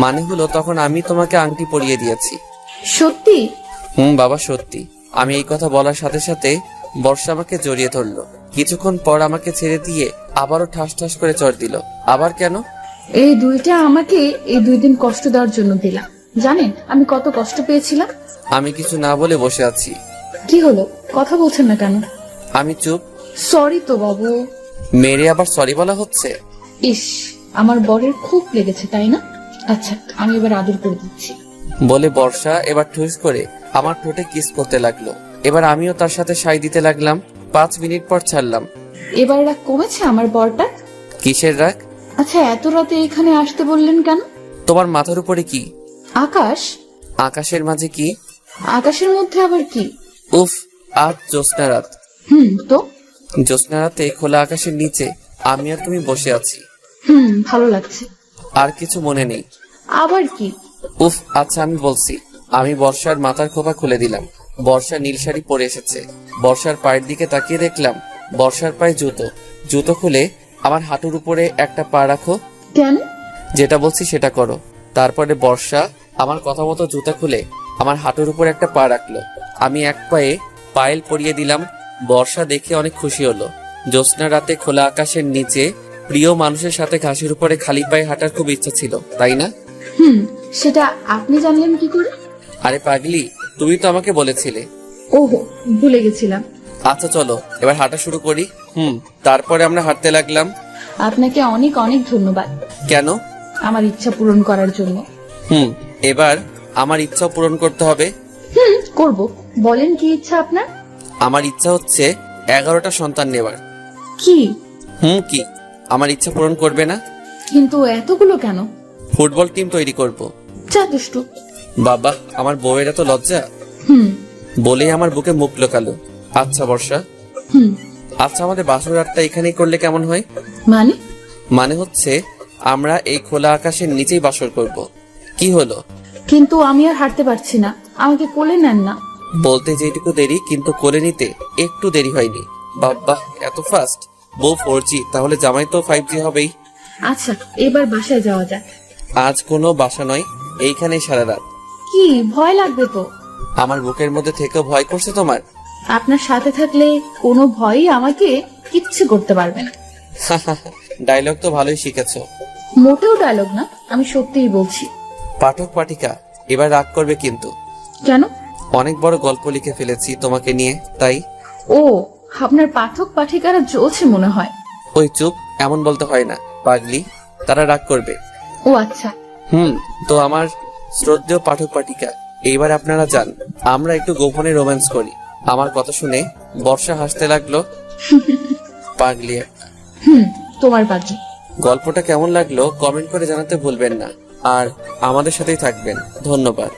মানে হলো তখন আমি তোমাকে আংটি পরিয়ে দিয়েছি। সত্যি? বাবা সত্যি। আমি এই কথা বলার সাথে সাথে বর্ষা আমাকে জড়িয়ে ধরলো। কিছুক্ষণ পর আমাকে ছেড়ে দিয়ে আবারও ঠাস ঠাস করে চড় দিল। আবার কেন? এই দুইটা আমাকে এই 2 দিন কষ্ট দেওয়ার জন্য দিলাম। জানেন আমি কত কষ্ট পেয়েছিলাম? আমি কিছু না বলে বসে আছি। কি হলো, কথা বলছেন না কেন? আমি চুপ। সরি তো বাবু। মেরে আবার সরি বলা হচ্ছে? ইস, আমার বরের খুব লেগেছে তাই না? আচ্ছা, আমি এবার আদর করে দিচ্ছি বলে বর্ষা এবার ঠুস করে আমার ঠোঁটে কিস করতে লাগলো। এবার আমিও তার সাথে সাই দিতে লাগলাম। 5 মিনিট পর ছাড়লাম। এবার রাগ কমেছে আমার বরটা? কিসের রাগ? আচ্ছা, এত রাতে এখানে আসতে বললেন কেন? তোমার মাথার উপরে কি? আকাশ। আকাশের মাঝে কি? আকাশের মধ্যে আবার কি? উফ, আজ জ্যোৎস্না রাত। তো জ্যোৎস্না রাতে খোলা আকাশের নিচে আমি আর তুমি বসে আছি। ভালো লাগছে। আর কিছু মনে নেই? আবার কি? উফ, আচ্ছা আমি বলছি। আমি বর্ষার মাথার খোপা খুলে দিলাম। বর্ষা নীল শাড়ি পরে এসেছে। বর্ষার পায়ের দিকে তাকিয়ে দেখলাম বর্ষার পায়ে জুতো। জুতো খুলে আমার হাঁটুর উপরে একটা পা রাখো। কেন? যেটা বলছি সেটা করো। তারপরে বর্ষা আমার কথা মতো জুতা খুলে আমার হাঁটুর উপর একটা পা রাখলো। আমি এক পায়ে পায়েল পরিয়ে দিলাম। বর্ষা দেখে অনেক খুশি হলো। জ্যোৎস্না রাতে খোলা আকাশের নিচে প্রিয় মানুষের সাথে ঘাসের উপরে খালি পায়ে হাঁটার খুব ইচ্ছা ছিল, তাই না? সেটা আপনি জানলেন কি করে? আরে পাগলি, তুমি তো আমাকে বলেছিলে। ওহো, ভুলে গেছিলাম। আচ্ছা চলো এবার হাঁটা শুরু করি। তারপরে আমরা হাঁটতে লাগলাম। আপনাকে অনেক অনেক ধন্যবাদ কেন? আমার ইচ্ছা পূরণ করার জন্য। এবার আমার ইচ্ছাও পূরণ করতে হবে। করব। বলেন কি ইচ্ছা আপনার? আমার ইচ্ছা হচ্ছে 11টা সন্তান নেবার। কি? কি আমার ইচ্ছা পূরণ করবে না? কিন্তু এতগুলো কেন? ফুটবল টিম তৈরি করব। যা দুষ্টু। বাবা, আমার বউয়ের এত লজ্জা। বলেই আমার বুকে মুখ লোকালো। আচ্ছা বর্ষা, আচ্ছা আমাদের বাসর রাতটা এখানেই করলে কেমন হয়? মানে? মানে হচ্ছে আমরা এই খোলা আকাশের নিচেই বাসর করব। কি হলো? কিন্তু আমি আর হাঁটতে পারছি না, আমাকে কোলে নেন না। বলতে যেটুকু দেরি, কিন্তু কোলে নিতে একটু দেরি হয়নি। বাবা, এত ফাস্ট। বউ 4G, তাহলে জামাই তো 5G হবেই। আচ্ছা, এবার বাসায় যাওয়া যাক। আজ কোনো বাসা নয়, এইখানেই সারা রাত। কি ভয় লাগবে তো? আমার বুকের মধ্যে থেকেও ভয় করছে তোমার? আপনার সাথে থাকলে কোনো ভয়ই আমাকে কিচ্ছু করতে পারবে না। ডায়লগ তো ভালোই শিখেছো। মোটেও ডায়লগ না, আমি সত্যিই বলছি। পাঠক পাঠিকা এবার রাগ করবে কিন্তু। কেন? অনেক বড় গল্প লিখে ফেলেছি তোমাকে নিয়ে, তাই। ও, আপনার পাঠক পাঠিকারা জ্বলছে মনে হয়। ওই চুপ, এমন বলতে হয় না পাগলি, তারা রাগ করবে। ও আচ্ছা। তো আমার শ্রদ্ধেয় পাঠক পাঠিকা, এইবার আপনারা যান, আমরা একটু গোপনে রোম্যান্স করি। আমার কথা শুনে বর্ষা হাসতে লাগলো। পাগলি একটা। তোমার বাকি। গল্পটা কেমন লাগলো কমেন্ট করে জানাতে ভুলবেন না, আর আমাদের সাথেই থাকবেন। ধন্যবাদ।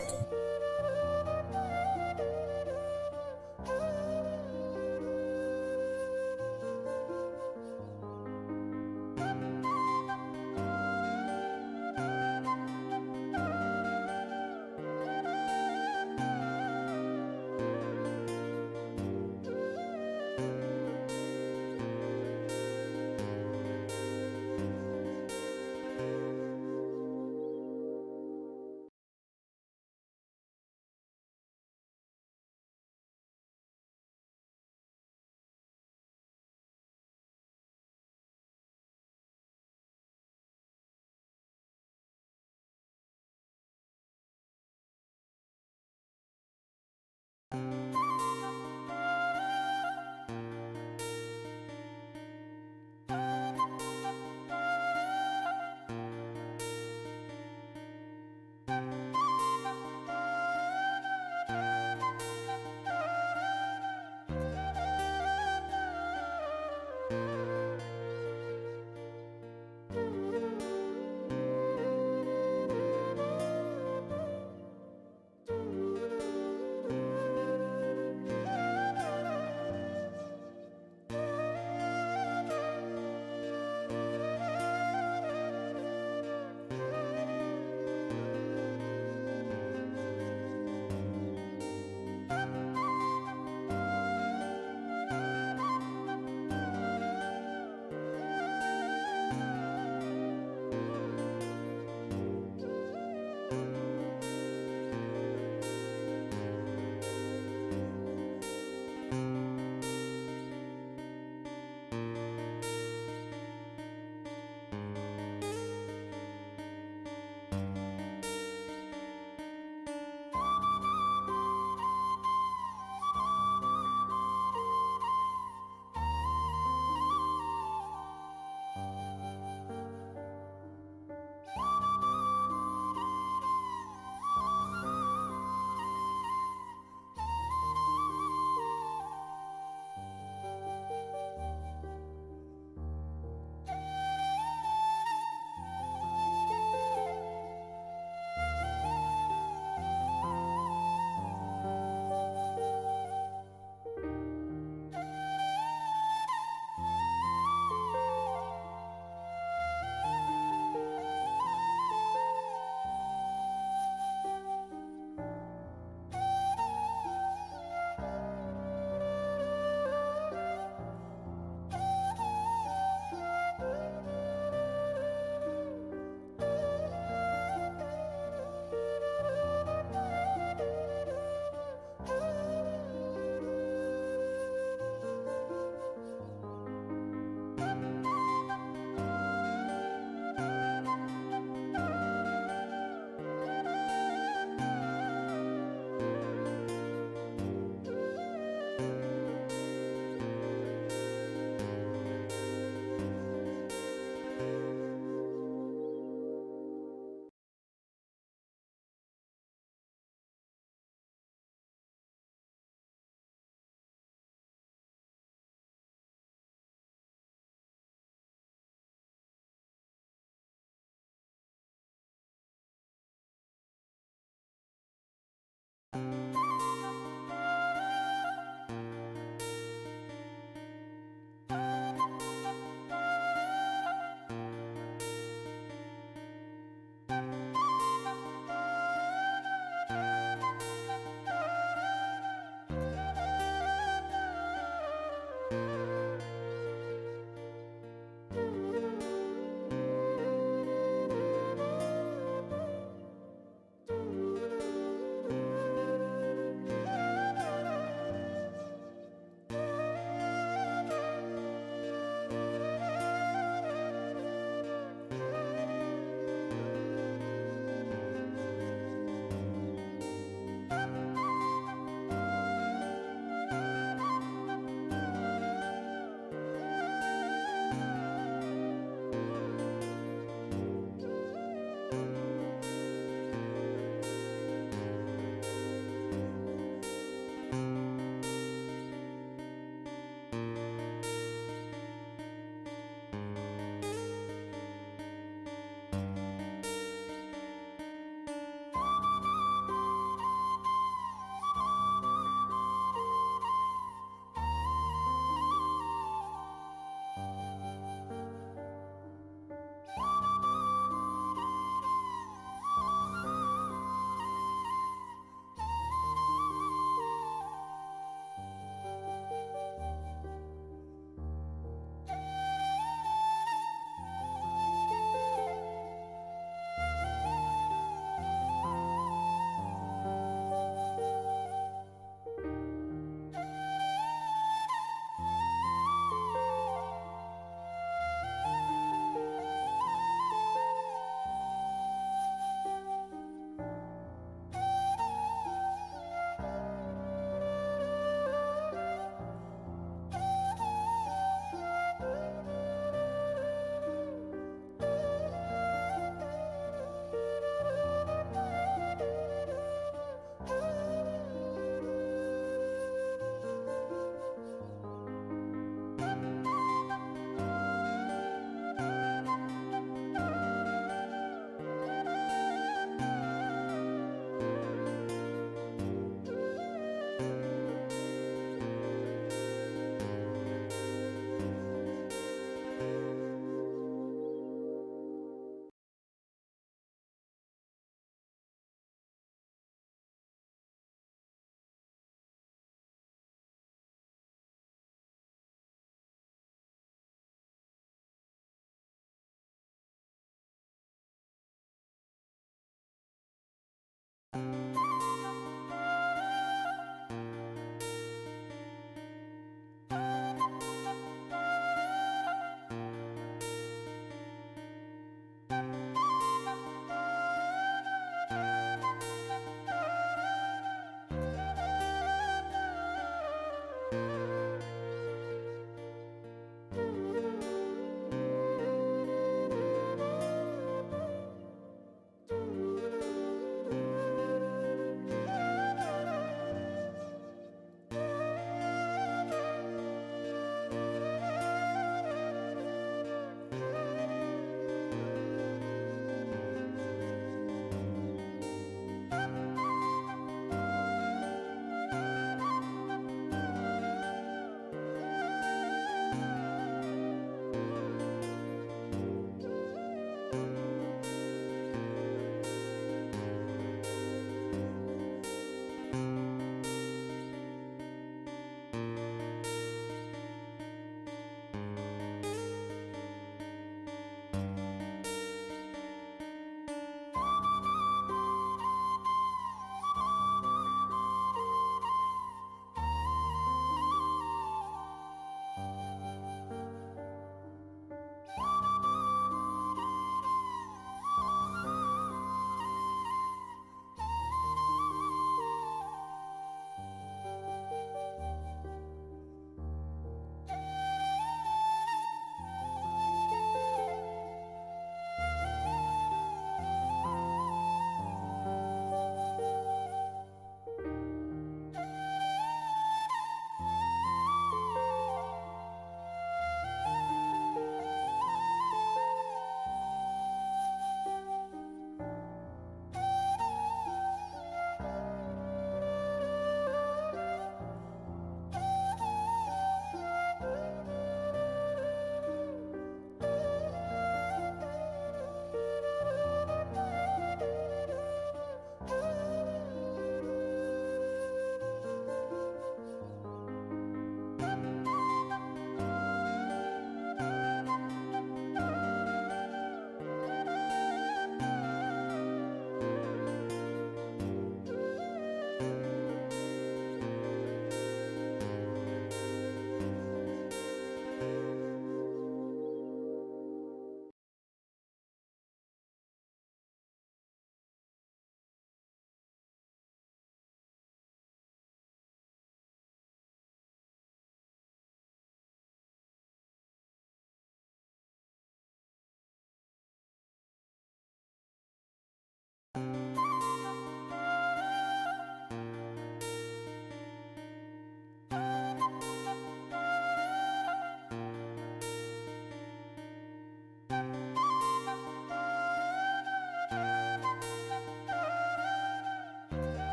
Thank you.